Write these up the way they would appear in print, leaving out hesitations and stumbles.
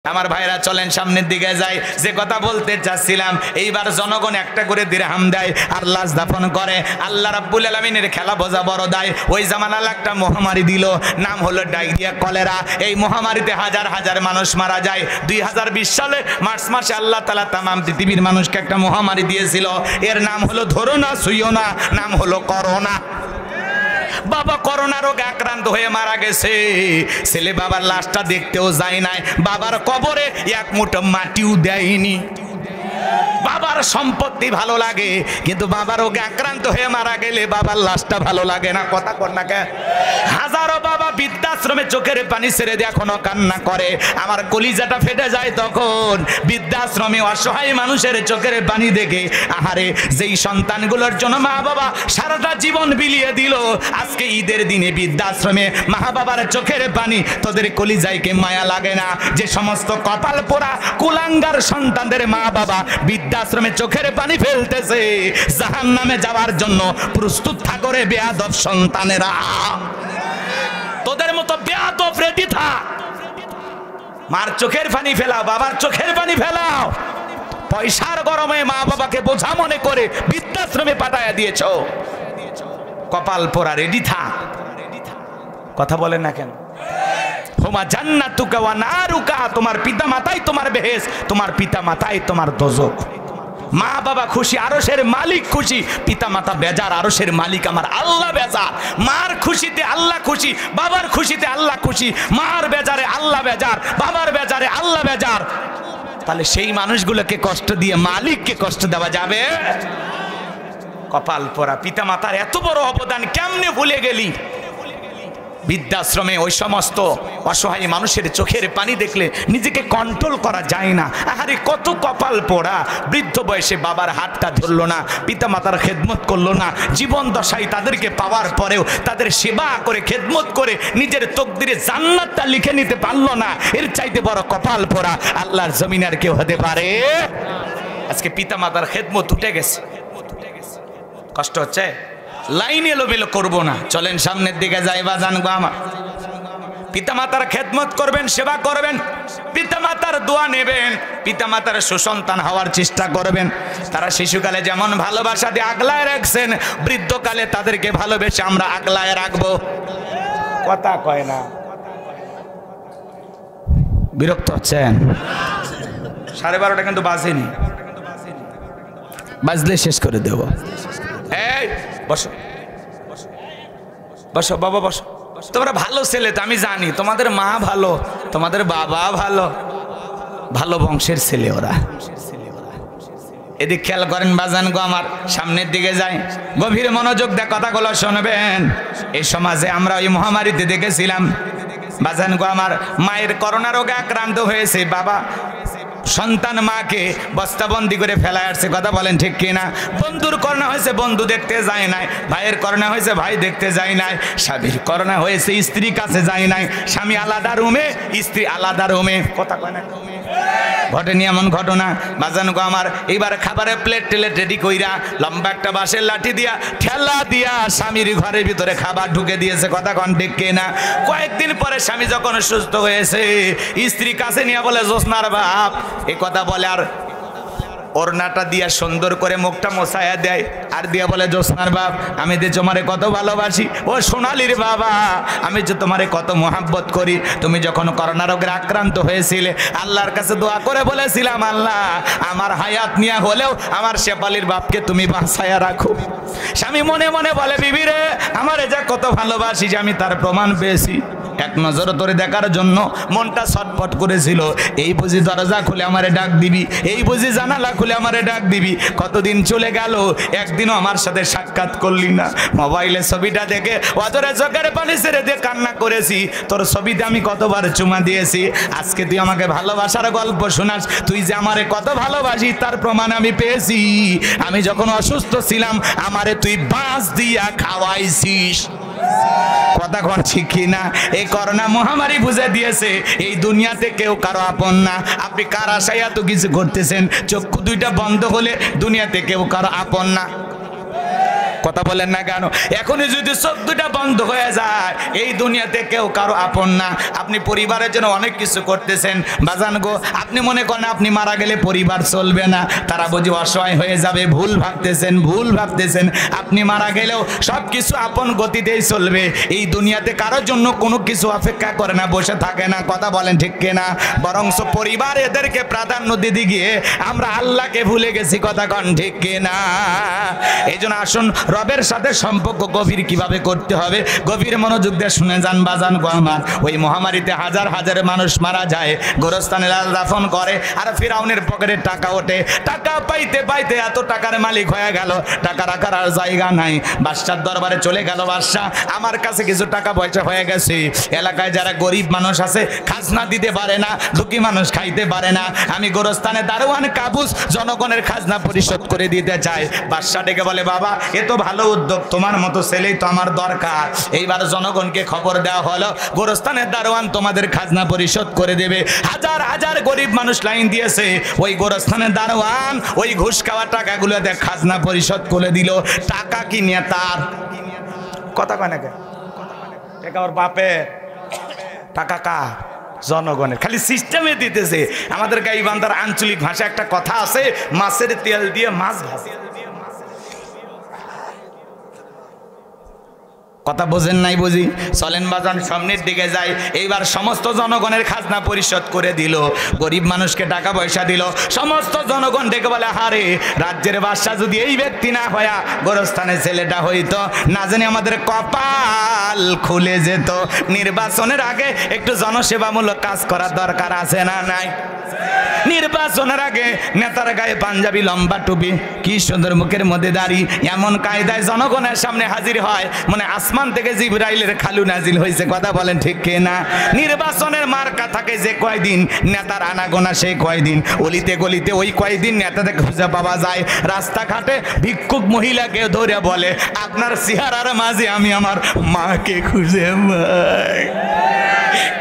আমার ভাইরা চলেন সামনের দিকে যাই। যে কথা বলতে চাচ্ছিলাম, এইবার জনগণ একটা করে দিরহাম দেয় আর লাশ দাফন করে। আল্লাহ রাব্বুল আলামিনের খেলা বোঝা বড় দায়। ওই জামানায় একটা মহামারী দিল, নাম হলো ডায়রিয়া, কলেরা। এই মহামারীতে হাজার হাজার মানুষ মারা যায়। 2020 সালে মার্চ মাসে আল্লাহ তাআলা তামাম পৃথিবীর মানুষকে একটা মহামারী দিয়েছিল। এর নাম হলো ধরো না ছুঁয়ো না, নাম হলো করোনা। বাবা করোনা রোগে আক্রান্ত হয়ে মারা গেছে। ছেলে বাবার লাশটা দেখতেও যায় নাই, বাবার কবরে এক মুঠো মাটিও দেয়নি। বাবার সম্পত্তি ভালো লাগে, কিন্তু বাবার রোগে আক্রান্ত হয়ে মারা গেলে বাবার লাশটা ভালো লাগে না। কথা কর না কে? হাজারো বাবা বৃদ্ধাশ্রমে চোখের পানি ছেড়ে দিয়ে এখনো কান্না করে। আমার কলিজাটা ফেটে যায় তখন বৃদ্ধাশ্রমে অসহায় মানুষের চোখের পানি দেখে। আহারে, যেই সন্তানগুলোর জন্য মা বাবা সারাটা জীবন বিলিয়ে দিল, আজকে ঈদের দিনে বৃদ্ধাশ্রমে মা বাবার চোখের পানি, তোদের কলিজায় কে মায়া লাগে না? যে সমস্ত কপাল পোড়া কুলাঙ্গার সন্তানদের মা বাবা বৃদ্ধাশ্রমে চোখের পানি ফেলতেছে, জাহান্নামে যাওয়ার জন্য প্রস্তুত থাকো রে বেয়াদব সন্তানেরা। তোদের মতো বেয়াদব রেডি থাক। মার চোখের পানি ফেলাও, বাবার চোখের পানি ফেলাও। পয়সার গরমে মা বাবাকে বোঝা মনে করে বৃদ্ধাশ্রমে পাঠায়া দিয়েছ। কপাল পোড়া, রেডি থাক। কথা বলেন না কেন? হুমা জান্নাতুকা ওয়া নারুকা, তোমার পিতা মাতাই তোমার বেহেশ, তোমার পিতা মাতাই তোমার দোজখ। মা বাবা খুশি, আরশের মালিক খুশি। পিতা মাতা বেজার, আরশের মালিক আমার আল্লাহ বেজার। মার খুশিতে আল্লাহ খুশি, বাবার খুশিতে আল্লাহ খুশি। মার বেজারে আল্লাহ বেজার, বাবার বেজারে আল্লাহ বেজার। তাহলে সেই মানুষগুলোকে কষ্ট দিয়ে মালিককে কষ্ট দেওয়া যাবে? কপাল পোড়া, পিতা মাতার এত বড় অবদান কেমনে ভুলে গেলি? বৃদ্ধাশ্রমে ওই সমস্ত অসহায় মানুষের চোখের পানি দেখলে নিজেকে কন্ট্রোল করা যায় না। আরে কত কপাল পোড়া, বৃদ্ধ বয়সে বাবার হাতটা ধরলো না, পিতা মাতার খেদমত করলো না। জীবন দশায় তাদেরকে পাওয়ার পরেও তাদের সেবা করে খেদমত করে নিজের তকদিরে জান্নাতটা লিখে নিতে পারলো না। এর চাইতে বড় কপাল পোড়া আল্লাহর জমিনে আর কেউ হতে পারে? আজকে পিতা মাতার খেদমত উঠে গেছে, কষ্ট হচ্ছে। লাইন এলোমেলো করবো না, চলেন সামনের দিকে যাই। বাজান গো আমার, পিতা মাতার খেদমত করবেন, সেবা করবেন, পিতা মাতার দোয়া নেবেন, পিতা মাতার সুসন্তান হওয়ার চেষ্টা করবেন। তারা শিশুকালে যেমন ভালোবাসা দিয়ে আগলায় রাখছেন, বৃদ্ধকালে তাদেরকে ভালোবেসে আমরা আগলায় রাখবো। কথা কয় না? বিরক্ত হচ্ছেন? 12:30 কিন্তু বাজেনি, বাজলে শেষ করে দেব। এই বসো বসো বাবা, বসো। তোমরা ভালো ছেলে তো আমি জানি, তোমাদের মা ভালো, তোমাদের বাবা ভালো, ভালো বংশের ছেলে ওরা। এদিক খেয়াল করেন বাজান গো আমার, সামনের দিকে যাই, গভীর মনোযোগ দিয়ে কথাগুলো শুনবেন। এই সমাজে আমরা ওই মহামারীতে দেখেছিলাম বাজান গো আমার, মায়ের করোনা রোগে আক্রান্ত হয়েছে, বাবা সন্তান মাকে বস্তাবন্দি করে ফেলায় আসছে। কথা বলেন ঠিক কিনা? বন্ধুর করোনা হয়েছে, বন্ধু দেখতে যায় নাই। ভাইয়ের করোনা হয়েছে, ভাই দেখতে যায় নাই। স্বামীর করোনা হয়েছে, স্ত্রী কাছে যায় নাই। স্বামী আলাদা রুমে, স্ত্রী আলাদা রুমে। কথা কয় না? ঘটেনি এমন ঘটনা বাজান গো আমার? এইবার খাবারের প্লেট টেলেট রেডি কইরা লম্বা একটা বাঁশের লাঠি দিয়া ঠেলা দিয়া স্বামীর ঘরের ভিতরে খাবার ঢুকে দিয়েছে। কথা কন ঠিক কিনা? কয়েকদিন পরে স্বামী যখন সুস্থ হয়েছে, স্ত্রী কাছে নিয়ে বলে, জোসনার বাপ, এ কথা বলে আর ওড়নাটা দিয়া সুন্দর করে মুখটা মোছায়া দেয়, আর দিয়া বলে, জোসনার বাপ, আমি যে তোমারে কত ভালোবাসি। ও সোনালির বাবা, আমি যে তোমারে কত মোহাব্বত করি। তুমি যখন করোনা রোগে আক্রান্ত হয়েছিলে, আল্লাহর কাছে দোয়া করে বলেছিলাম, আল্লাহ আমার হায়াত নিয়ে হলেও আমার শেফালির বাপকে তুমি বাঁচায়া রাখো। স্বামী মনে মনে বলে, বিবি রে, আমারে যা কত ভালোবাসি যে আমি তার প্রমাণ পেয়েছি। এক নজর তোরে দেখার জন্য মনটা ছটফট করেছিল। এই বুঝি দরজা খুলে আমারে ডাক দিবি, এই বুঝি জানালা খুলে আমারে ডাক দিবি। কতদিন চলে গেল, একদিনও আমার সাথে সাক্ষাৎ করলি না। মোবাইলে ছবিটা দেখে অজরে চোখের পানি ছেড়ে দিয়ে কান্না করেছি। তোর ছবিতে আমি কতবার চুমা দিয়েছি। আজকে তুই আমাকে ভালোবাসার গল্প শোনাস, তুই যে আমারে কত ভালোবাসি তার প্রমাণ আমি পেয়েছি। আমি যখন অসুস্থ ছিলাম, আমারে তুই বাঁশ দিয়া খাওয়াইছিস। কথা কন ঠিক কিনা? এই করোনা মহামারী বুঝে দিয়েছে এই দুনিয়াতে কেউ কারো আপন না। আপনি কার আশায় এত কিছু করতেছেন? চক্ষু দুইটা বন্ধ হলে দুনিয়াতে কেউ কারো আপন না। কথা বলেন না কেন? এখনই যদি চোখ দুটা বন্ধ হয়ে যায়, এই দুনিয়াতে কেউ কারো আপন না। আপনি পরিবারের জন্য অনেক কিছু করতেছেন বাজান গো, আপনি মনে করেন আপনি মারা গেলে পরিবার চলবে না, তারা বুঝি অসহায় হয়ে যাবে। ভুল ভাবতেছেন, ভুল ভাবতেছেন। আপনি মারা গেলেও সব কিছু আপন গতিতেই চলবে। এই দুনিয়াতে কারোর জন্য কোনো কিছু অপেক্ষা করে না, বসে থাকে না। কথা বলেন ঠিক কিনা? বরঞ্চ পরিবার এদেরকে প্রাধান্য দিতে গিয়ে আমরা আল্লাহকে ভুলে গেছি। কথা কন ঠিক কিনা? এই জন্য আসুন রবের সাথে সম্পর্ক গভীর কিভাবে করতে হবে গভীর মনোযোগ দিয়ে শুনে যান বাজান গো আমার। ওই মহামারীতে হাজার হাজার মানুষ মারা যায়, গোরস্থানে লাশ দাফন করে, আর ফিরাউনের পকেটে টাকা ওঠে। টাকা পাইতে পাইতে এত টাকার মালিক হয়ে গেল, টাকা রাখার আর জায়গা নাই। বাদশার দরবারে চলে গেল, বাদশা আমার কাছে কিছু টাকা পয়সা হয়ে গেছে, এলাকায় যারা গরিব মানুষ আছে খাজনা দিতে পারে না, দুঃখী মানুষ খাইতে পারে না, আমি গোরস্থানে দারোয়ান কাবুস জনগণের খাজনা পরিশোধ করে দিতে চাই। বাদশা ডেকে বলে, বাবা এ তো ভালো উদ্যোগ, তোমার মতো ছেলেই তো আমার দরকার। এইবার জনগণকে খবর দেওয়া হলো, গোরস্থানের দারোয়ান তোমাদের খাজনা পরিশোধ করে দেবে। হাজার হাজার গরিব মানুষ লাইন দিয়েছে, ওই গোরস্থানের দারোয়ান ওই ঘুষ খাওয়া টাকাগুলো খাজনা পরিশোধ করে দিল। টাকা কি নেতার? কথা কয় নাকি? টাকা ওর বাপের, টাকা কার? জনগণের। খালি সিস্টেমে দিতেছে। আমাদের গাইবান্ধার আঞ্চলিক ভাষা একটা কথা আছে, মাছের তেল দিয়ে মাছ ভাজে। কথা বোঝেন নাই বুঝি? চলেন বাজান সামনের দিকে যাই। এইবার সমস্ত জনগণের খাজনা পরিশোধ করে দিল, গরিব মানুষকে টাকা পয়সা দিল। সমস্ত জনগণ ডেকে বলে, হারে রাজ্যের বাদশা যদি এই ব্যক্তি না হইয়া গোরস্থানের ছেলেটা হইতো, না জানি আমাদের কপাল খুলে যেত। নির্বাচনের আগে একটু জনসেবামূলক কাজ করার দরকার আছে না নাই? নির্বাচনের আগে নেতার গায়ে পাঞ্জাবি, লম্বা টুপি, কি সুন্দর মুখের মধ্যে দাড়ি, এমন কায়দায় জনগণের সামনে হাজির হয় মনে আসমান থেকে জিবরাইলের খালু নাজিল হয়েছে। কথা বলেন ঠিক কিনা? নির্বাচনের মার্কা থাকে যে কয়দিন, নেতার আনাগোনা সেই কয়দিন। অলিতে গলিতে ওই কয়দিন নেতাদের খুঁজে পাওয়া যায়। রাস্তাঘাটে ভিক্ষুক মহিলাকে ধরে বলে, আপনার চেহারার মাঝে আমি আমার মাকে খুঁজে পাই।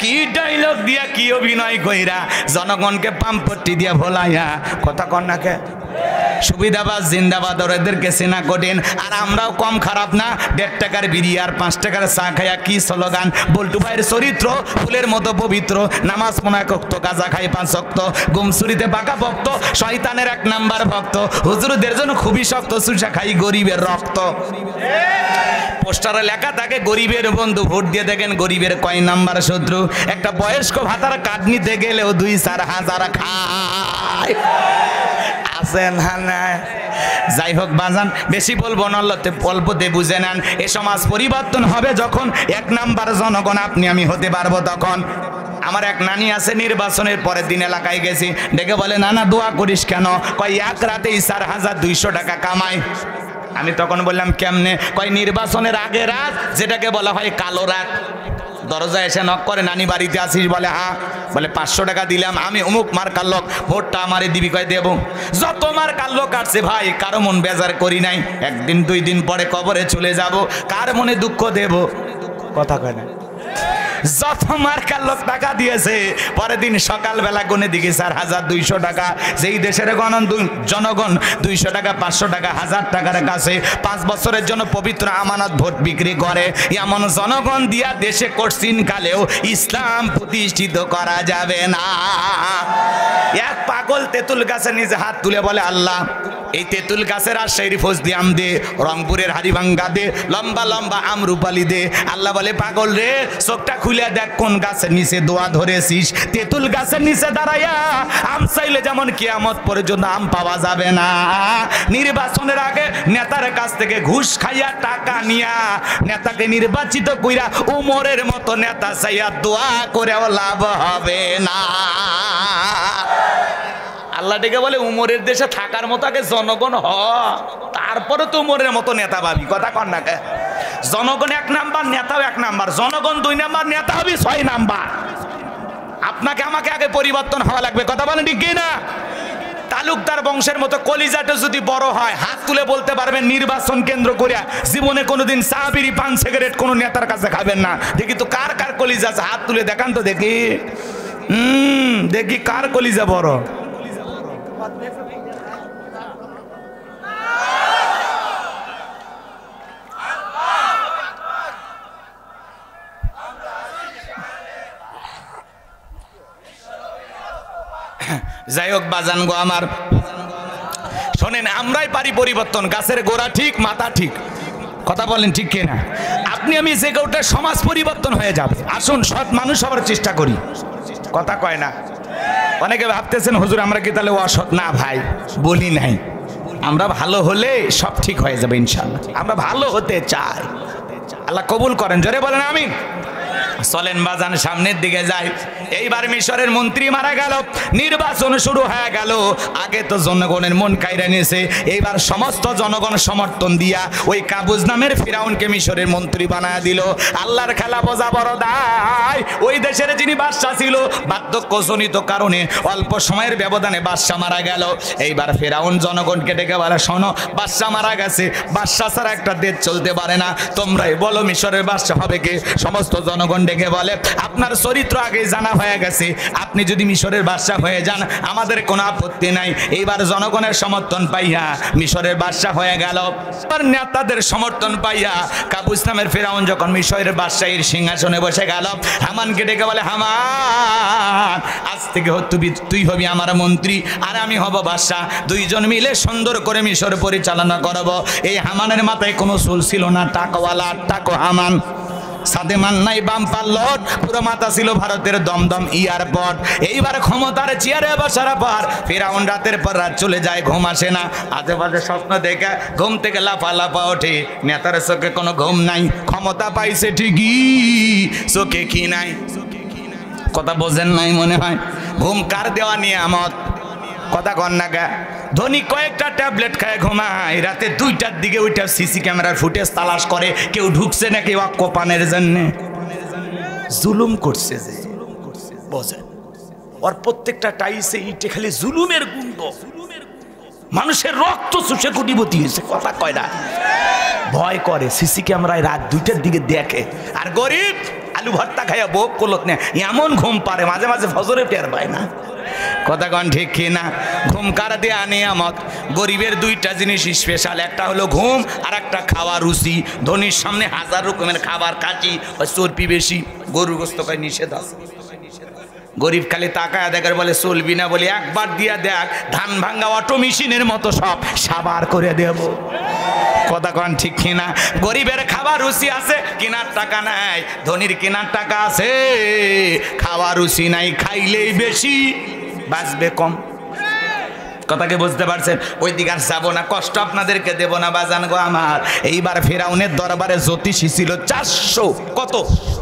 কি ডায়লগ দিয়া, কি অভিনয় কইরা জনগণকে পাম্পট্টি দিয়া ভোলাইয়া। কথা কন না কে? সুবিধাবাদ জিন্দাবাদ, ওদেরকে চেনা কঠিন। আর আমরাও কম খারাপ না। 1.5 টাকার বিড়ি আর 5 টাকার চা খাইয়া কি স্লোগান। বল্টু ভাইয়ের চরিত্র ফুলের মতো পবিত্র, নামাজ পড়া কক্ত, গাঁজা খাই 5 ওয়াক্ত, গুমসুরিতে পাকা ভক্ত, শয়তানের 1 নাম্বার ভক্ত, হুজুরদের জন্য খুবই শক্ত, চুষা খাই গরিবের রক্ত। পোস্টারে লেখা থাকে গরিবের বন্ধু, ভোট দিয়ে দেখেন গরিবের কয় নাম্বার শত্রু। একটা বয়স্ক ভাতার কার্ড নিতে গেলেও 2-4 হাজার খায়। আছে না না? যাই হোক বাজান, বেশি বলবো না, অল্পতে বুঝে নেন। এ সমাজ পরিবর্তন হবে যখন 1 নাম্বার জনগণ আপনি আমি হতে পারবো তখন। আমার এক নানি আছে, নির্বাচনের পরের দিন এলাকায় গেছি, ডেকে বলে, নানা দোয়া করিস কেন? কয় এক রাতেই 4,200 টাকা কামাই। আমি তখন বললাম কেমনে? কয় নির্বাচনের আগে রাত, যেটাকে বলা হয় কালো রাত। দরজা এসে নক করে, নানি বাড়িতে আসিস? বলে হ্যাঁ। বলে 500 টাকা দিলাম, আমি অমুক মার্কার লোক, ভোটটা আমারে দিবি। কয় দেবো। যত মার্কার লোক আসছে ভাই, কারো মন বেজার করি নাই। 1 দিন 2 দিন পরে কবরে চলে যাব, কার মনে দুঃখ দেব? কথা কয় না? যত মার্কার লোক টাকা দিয়েছে, পরের দিন সকালবেলা গুনে দিকে 4,200 টাকা। যেই দেশের জনগণ 200 টাকা, 500 টাকা, 1000 টাকার কাছে 5 বছরের জন্য পবিত্র আমানত ভোট বিক্রি করে, এমন জনগণ দিয়া দেশে কঠিন কালেও ইসলাম প্রতিষ্ঠিত করা যাবে না। এক পাগল তেঁতুল গাছে নিজে হাত তুলে বলে, আল্লাহ এই তেঁতুল গাছের রাজশাহীর ফজলি আম দে, রংপুরের হাড়িভাঙ্গা দে, লম্বা লম্বা আম রূপালি দে। আল্লাহ বলে, পাগল রে, চোখটা খুলে দেখ কোন গাছের নিচে দোয়া ধরেছিস। তেঁতুল গাছের নিচে দাঁড়াইয়া আম চাইলে যেমন কিয়ামত পর্যন্ত আম পাওয়া যাবে না। নির্বাচনের আগে নেতার কাছ থেকে ঘুষ খাইয়া টাকা নিয়া নেতাকে নির্বাচিত কইরা উমরের মতো নেতা চাইয়া দোয়া করেও লাভ হবে না। আল্লাহ ডেকে বলে, উমরের দেশে থাকার মতো আগে জনগণ হ, তারপরে তো উমরের মতো নেতা পাবি। কথা কন না কে? জনগণ 1 নাম্বার, নেতাও 1 নাম্বার। জনগণ 2 নাম্বার, নেতা হবে 6 নাম্বার। আপনাকে আমাকে আগে পরিবর্তন হওয়া লাগবে। কথা বলেন ঠিক কি না? তালুকদার বংশের মতো কলিজাটা যদি বড় হয়, হাত তুলে বলতে পারবেন নির্বাচন কেন্দ্র করিয়া জীবনে কোনোদিন চা বিড়ি পান সিগারেট কোনো নেতার কাছে খাবেন না। দেখি তো কার কার কলিজা আছে, হাত তুলে দেখান তো দেখি। দেখি কার কলিজা বড়। যাই হোক বাজান গো আমার, শোনেন, আমরাই পারি পরিবর্তন, গাছের গোড়া ঠিক মাথা ঠিক, কথা বলেন ঠিক কিনা? আপনি আমি যে কেউটা সমাজ পরিবর্তন হয়ে যাবে। আসুন সৎ মানুষ হওয়ার চেষ্টা করি, কথা কয় না। অনেকে ভাবতেছেন হুজুর আমরা কি তাহলে অসৎ? না ভাই, বলি নাই, আমরা ভালো হলে সব ঠিক হয়ে যাবে ইনশাআল্লাহ। আমরা ভালো হতে চাই, আল্লাহ কবুল করেন, জোরে বলেন আমিন। চলেন বাজান সামনের দিকে যাই। এইবার মিশরের মন্ত্রী মারা গেল, নির্বাচন শুরু হয়ে গেল। আগে তো জনগণের মন কাইরা নিয়েছে, এইবার সমস্ত জনগণ সমর্থন দিয়া ওই কাবুজ নামের ফিরাউনকে মিশরের মন্ত্রী বানায় দিল। আল্লাহর খেলা বোঝা বড় দায়। ওই দেশের যিনি বাদশা ছিল, বার্ধক্যজনিত কারণে অল্প সময়ের ব্যবধানে বাদশা মারা গেল। এইবার ফিরাউন জনগণকে ডেকে বলে, শোনো, বাদশা মারা গেছে, বাদশা ছাড়া একটা দেশ চলতে পারে না, তোমরাই বলো মিশরের বাদশা হবে কে? সমস্ত জনগণ ডেকে বলে, আপনার চরিত্র আগে জানা হয়ে গেছে, আপনি যদি মিশরের বাদশা হয়ে যান আমাদের কোনো আপত্তি নাই। এইবার জনগণের সমর্থন পাইয়া মিশরের বাদশা হয়ে গেল। নেতাদের সমর্থন পাইয়া কাবুস নামের ফিরাউন যখন মিশরের বাদশাহীর সিংহাসনে বসে গেল, হামানকে ডেকে বলে, হামান, আজ থেকে তুই হবি আমার মন্ত্রী আর আমি হব বাদশা, দুইজন মিলে সুন্দর করে মিশর পরিচালনা করব। এই হামানের মাথায় কোনো চুল ছিল না, টাকওয়ালা টাকো হামান, সাদে মান নাই, বাম পাল্লট, পুরো মাথা ছিল ভারতের দমদম এয়ারপোর্ট। এইবার ক্ষমতার চেয়ারে বসার পর ফিরাউন রাতের পর রাত চলে যায়, ঘুম আসে না, আজেবাজে স্বপ্ন দেখে ঘুম থেকে লাফা ওঠে। নেতার চোখে কোনো ঘুম নাই, ক্ষমতা পাইছে ঠিকই, চোখে কি নাই, কথা বোঝেন নাই মনে হয়। ঘুম কার দেওয়া নিয়ামত, কথা কন না গা। ধনী কয়েকটা ট্যাবলেট খায় ঘুমায়, রাতে 2টার দিকে ওইটা সিসি ক্যামেরার ফুটেজ তালাশ করে কেউ ঢুকছে নাকি কোপানের জন্য। জুলুম করছে যে, বোঝেন, ওর প্রত্যেকটা টাইসে ইটে খালি জুলুমের গুন্ড, মানুষের রক্ত চুষে কোটিপতি হয়েছে, কথা কয় না। ভয় করে, সিসি ক্যামেরায় রাত 2টার দিকে দেখে। আর গরিব আলু ভর্তা খাইয়া বোক কলত না, এমন ঘুম পারে মাঝে মাঝে ফজরে টের পায় না, কথা কন ঠিক কিনা? ঘুম কার দেয়া নিয়ামত। গরিবের 2টা জিনিস স্পেশাল, একটা হলো ঘুম আর একটা খাওয়া রুচি। ধনীর সামনে 1000 রকমের খাবার কাটি, চর্বি বেশি, গরুর গোস্ত কয় নিষেধ আছে। গরিব খালি তাকায় দেখার বলে চলবি না, বলি একবার দিয়া দেখ, ধান ভাঙ্গা অটো মেশিনের মতো সব সাবার করে দেব, কথা কন ঠিক কিনা? গরিবের খাবার রুচি আছে, কেনার টাকা নাই। ধনীর কেনার টাকা আছে, খাওয়া রুচি নাই, খাইলেই বেশি বাঁচবে কম। কথাকে বুঝতে পারছেন? ওই দিকে আর যাবো না, কষ্ট আপনাদেরকে দেব না বাজান গো আমার। এইবার ফিরাউনের দরবারে জ্যোতিষী ছিল 400, কত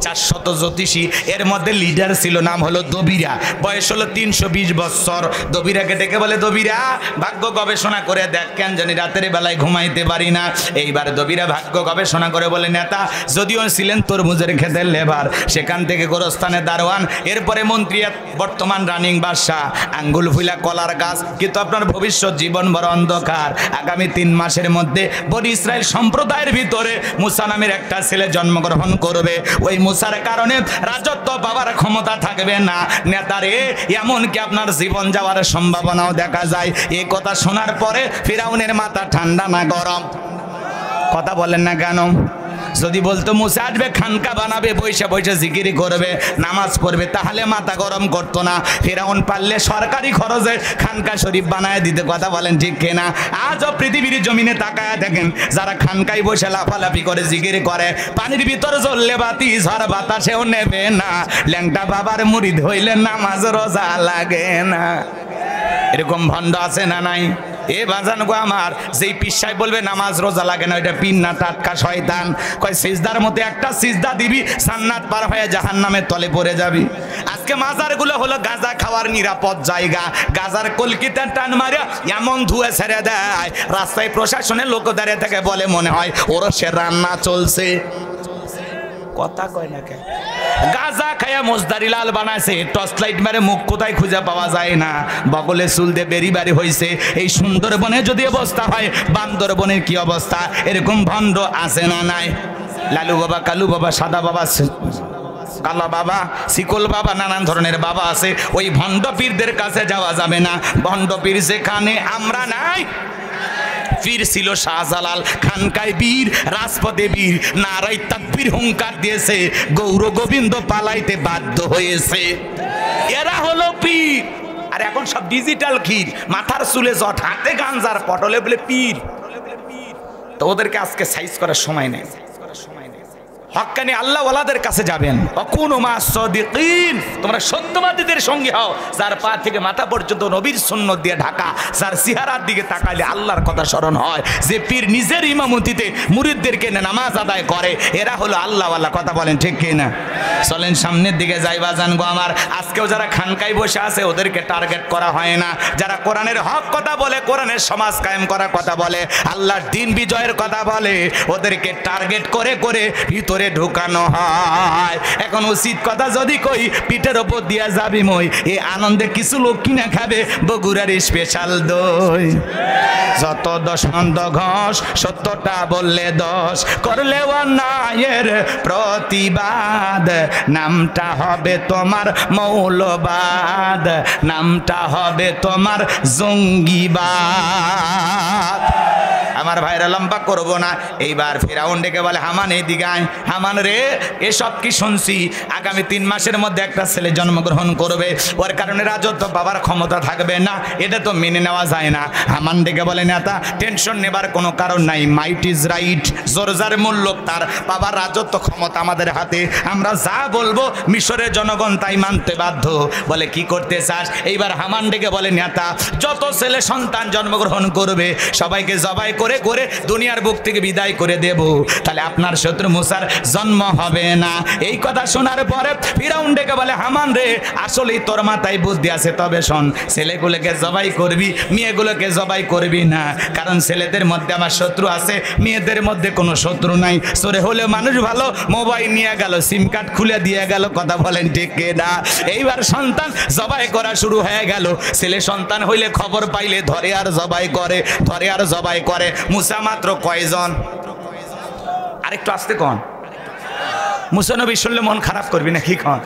400 জ্যোতিষী। এর মধ্যে লিডার ছিল, নাম হলো দবিরা, বয়স হলো 320 বছর। দবিরাকে ডেকে বলে, দবিরা ভাগ্য গবেষণা করে দেখ, কেন জানি রাতের বেলায় ঘুমাইতে পারি না। এইবার দবিরা ভাগ্য গবেষণা করে বলে, নেতা যদিও ছিলেন তরমুজের ক্ষেতের লেবার, সেখান থেকে গোরস্থানে দারোয়ান, এরপরে মন্ত্রী, বর্তমান রানিং বাদশা, আঙ্গুল ফুলা কলার গাছ, কিন্তু আপনার ভবিষ্যৎ জীবন বড় অন্ধকার। আগামী 3 মাসের মধ্যে বনি ইসরায়েল সম্প্রদায়ের ভিতরে মুসা নামের একটা ছেলে জন্মগ্রহণ করবে। ওই মুসার কারণে রাজত্ব পাওয়ার ক্ষমতা থাকবে না। নেতারে, এমনকি আপনার জীবন যাওয়ার সম্ভাবনাও দেখা যায়। এই কথা শোনার পরে ফিরাউনের মাথা ঠান্ডা না গরম, কথা বলেন না কেন? যদি বলতো মুসা আসবে, খানকা বানাবে, বৈশে বৈশে জিকিরি করবে, নামাজ পড়বে, তাহলে মাথা গরম করতো না। ফিরাউন পারলে সরকারি খরচে খানকা শরীফ বানায় দিতে, কথা বলেন ঠিক কিনা? আজও পৃথিবীর জমিনে তাকায় দেখেন, যারা খানকায় বসে লাফালাফি করে জিকিরি করে, পানির ভিতরে জ্বললে বাতি ঝড় বাতাসেও নেবে না। ল্যাংটা বাবার মুরিদ হইলে নামাজ রোজা লাগে না। এরকম ভণ্ড আছে না নাই? এ বাজান গো আমার, যেই পিসাই বলবে নামাজ রোজা লাগে না, ওইটা পিন্না টাটকা শয়তান। কয় সিজদার মধ্যে একটা সিজদা দিবি, জান্নাত পার হয়ে জাহান্নামের তলে পড়ে যাবি। আজকে মাজারগুলো হলো গাঁজা খাওয়ার নিরাপদ জায়গা। গাঁজার কলকিতে টান মারে এমন ধুয়ে ছেড়ে দেয়, রাস্তায় প্রশাসনের লোক দাঁড়িয়ে থেকে বলে মনে হয় ওরও সে রান্না চলছে, কথা কয় না কে? গাঁজা খায়া মোজদারি লাল বানাইছে, টর্চ লাইট মারে মুখ কোথায় খুঁজে পাওয়া যায় না, বগলে চুল দিয়ে বেরি বাড়ি হয়েছে। এই সুন্দরবনে যদি অবস্থা হয়, বান্দরবনের কি অবস্থা? এরকম ভণ্ড আছে না নাই? লালু বাবা, কালু বাবা, সাদা বাবা, কালা বাবা, শিকল বাবা, নানান ধরনের বাবা আছে। ওই ভণ্ড পীরদের কাছে যাওয়া যাবে না। ভণ্ড পীর যেখানে আমরা নাই। পীর ছিল শাহজালাল, খানকায় বীর, রাজপথে বীর, নারাই তাকবীর হুঙ্কার দিয়েছে, গৌর গোবিন্দ পালাইতে বাধ্য হয়েছে। এরা হলো পীর। আর এখন সব ডিজিটাল ক্ষীর, মাথার চুলে জট, হাতে গাঞ্জার পটলে বলে পীর। তো ওদেরকে আজকে সাইজ করার সময় নেই। হক্কানি আল্লাহ ওয়ালাদের কাছে যাবেন, অকুনু মা সাদিকিন, তোমরা সত্যবাদীদের সঙ্গে হও, যার পা থেকে মাথা পর্যন্ত নবীর সুন্নাত দিয়ে ঢাকা, যার চেহারার দিকে তাকাইলে আল্লাহর কথা স্মরণ হয়, যে পীর নিজের ইমামতিতে মুরিদদেরকে নামাজ আদায় করে, এরা হলো আল্লাহ ওয়ালা। কথা বলেন ঠিক কি না? চলেন সামনের দিকে যাই বাজান গো আমার। আজকেও যারা খানকায় বসে আছে ওদেরকে টার্গেট করা হয় না, যারা কোরআনের হক কথা বলে, কোরআনের সমাজ কায়েম করার কথা বলে, আল্লাহর দিন বিজয়ের কথা বলে, ওদেরকে টার্গেট করে করে ভিতরে ঢুকানো হয়। এখন উচিত কথা যদি কই, পিঠের ওপর দিয়া যাবি মই, এই আনন্দে কিছু লোক কিনা খাবে বগুড়ার স্পেশাল দই। যত দশ মন্দ ঘষ, সত্যটা বললে দোষ, করলে অন্যায়ের প্রতিবাদ, নামটা হবে তোমার মৌলবাদ, নামটা হবে তোমার জঙ্গিবাদ। আমার ভাইরা লম্বা করবো না, এইবার ফিরাউন ডেকে বলে, হামান এই দিগায়। হামান রে, এসব কি শুনছি, আগামী 3 মাসের মধ্যে একটা ছেলে জন্মগ্রহণ করবে, ওর কারণে রাজত্ব বাবার ক্ষমতা থাকবে না, এটা তো মেনে নেওয়া যায় না। হামান ডেকে বলে, নেতা টেনশন নেবার কোনো কারণ নাই, মাইট ইজ রাইট, জোরজার মূল্য তার, বাবার রাজত্ব ক্ষমতা আমাদের হাতে, আমরা যা বলবো মিশরের জনগণ তাই মানতে বাধ্য। বলে কি করতে চাস? এইবার হামান ডেকে বলে, নেতা যত ছেলে সন্তান জন্মগ্রহণ করবে সবাইকে জবাই করে করে দুনিয়ার বুক থেকে বিদায় করে দেব, তাহলে আপনার শত্রু মুসার জন্ম হবে না। এই কথা শোনার পরে ফিরাউন ডেকে বলে, হামান রে, আসলেই তোর মাথায় বুদ্ধি আছে, তবে শোন, ছেলেগুলোকে জবাই করবি, মেয়েগুলোকে জবাই করবি না, কারণ ছেলেদের মধ্যে আমার শত্রু আছে, মেয়েদের মধ্যে কোনো শত্রু নাই। সরে হলে মানুষ ভালো, মোবাইল নিয়ে গেল, সিম কার্ড খুলে দিয়ে গেল। কথা বলেন ঠিক না? এইবার সন্তান জবাই করা শুরু হয়ে গেল। ছেলে সন্তান হইলে খবর পাইলে ধরে আর জবাই করে, ধরে আর জবাই করে। মুসা মাত্র কয়জন? আরেকটু আসতে কন, মুসা নবী শুনলে মন খারাপ করবি না, কি কন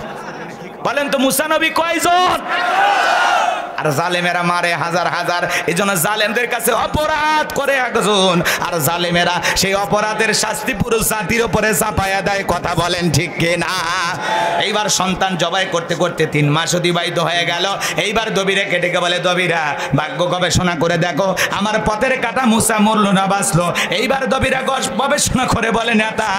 বলেন তো? মুসা নবী কয়জন? আর জালেমেরা মারে হাজার হাজার। এই জন্য জালেমদের কাছে অপরাধ করে একজন, আর জালেমেরা সেই অপরাধের শাস্তি পুরো জাতির উপরে চাপায়া দেয়। কথা বলেন ঠিক কিনা? এইবার সন্তান জবাই করতে করতে 3 মাস অতিবাহিত হয়ে গেল। এইবার দবিরে কেটে বলে, দবিরা ভাগ্য গবেষণা করে দেখো, আমার পথের কাটা মুসা মরল না বাঁচলো। এইবার দবিরা গবেষণা করে বলে, নেতা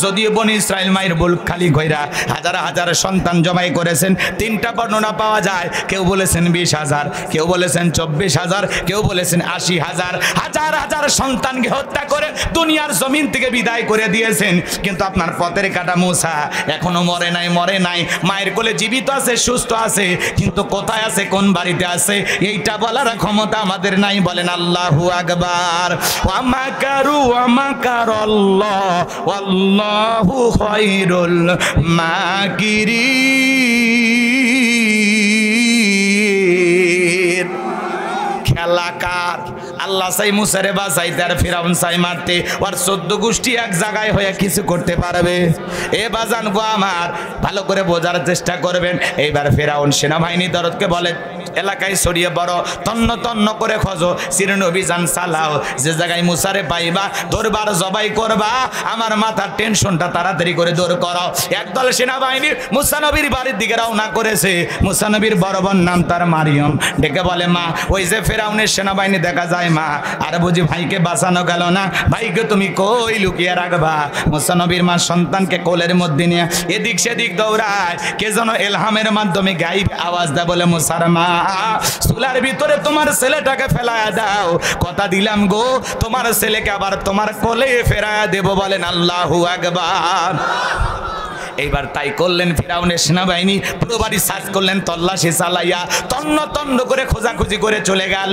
যদিও বনি ইসরাইল মায়ের বুলক খালি কইরা হাজার হাজার সন্তান জবাই করেছেন, 3টা বর্ণনা পাওয়া যায়। কেউ বলেছেন 20,000, কেউ বলেছেন 24,000, কেউ বলেছেন 80,000। হাজার হাজার সন্তানকে হত্যা করে দুনিয়ার জমিন থেকে বিদায় করে দিয়েছেন, কিন্তু আপনার পথের কাটা মুসা এখনো মরে নাই, মরে নাই, মায়ের কোলে জীবিত আছে, সুস্থ আছে, কিন্তু কোথায় আছে, কোন বাড়িতে আছে, এইটা বলার ক্ষমতা আমাদের নাই। বলেন আল্লাহু আকবার। ওয়া মাকারু ওয়া মাকারাল্লাহ ওয়াল্লাহু খায়রুল মাকিরিন। খেলাকার আল্লাহ চাই মুসারে বাঁচাইতে, আর ফিরাউন চাই মারতে। আর 14 গোষ্ঠী এক জায়গায় হয়ে কিছু করতে পারবে? এ বাজান গো আমার, ভালো করে বোঝার চেষ্টা করবেন। এইবার ফিরাউন সেনাবাহিনী দরদকে বলে, এলাকায় ছড়িয়ে বড় তন্ন তন্ন করে খোঁজো, চিরন অভিযান চালাও, যে জায়গায় মুসারে পাইবা দরবার জবাই করবা, আমার মাথার টেনশনটা তাড়াতাড়ি করে দূর করো। একদল সেনাবাহিনী মুসা নবীর বাড়ির দিকে রওনা করেছে। মুসা নবীর বড় বোন নাম তার মারিয়ম, ডেকে বলে, মা ওই যে ফেরাউনের সেনাবাহিনী দেখা যায় মা, আর বুঝি ভাইকে বাঁচানো গেল না, ভাইকে তুমি কই লুকিয়ে রাখবা? মুসা নবীর মা সন্তানকে কোলের মধ্যে নিয়ে এদিক সেদিক দৌড়ায়, কে যেন এলহামের মাধ্যমে গাইব আওয়াজ দেয়, বলে মুসার মা, চুলার ভিতরে তোমার ছেলেটাকে ফেলায়া দাও, কথা দিলাম গো তোমার ছেলেকে আবার তোমার কোলে ফেরায়া দেব। বলেন আল্লাহু আকবার। এইবার তাই করলেন ফিরাউনের সেনাবাহিনী, পুরো বাড়ি সার্চ করলেন, তল্লাশি চালাইয়া তন্ন তন্ন করে খোঁজাখুঁজি করে চলে গেল।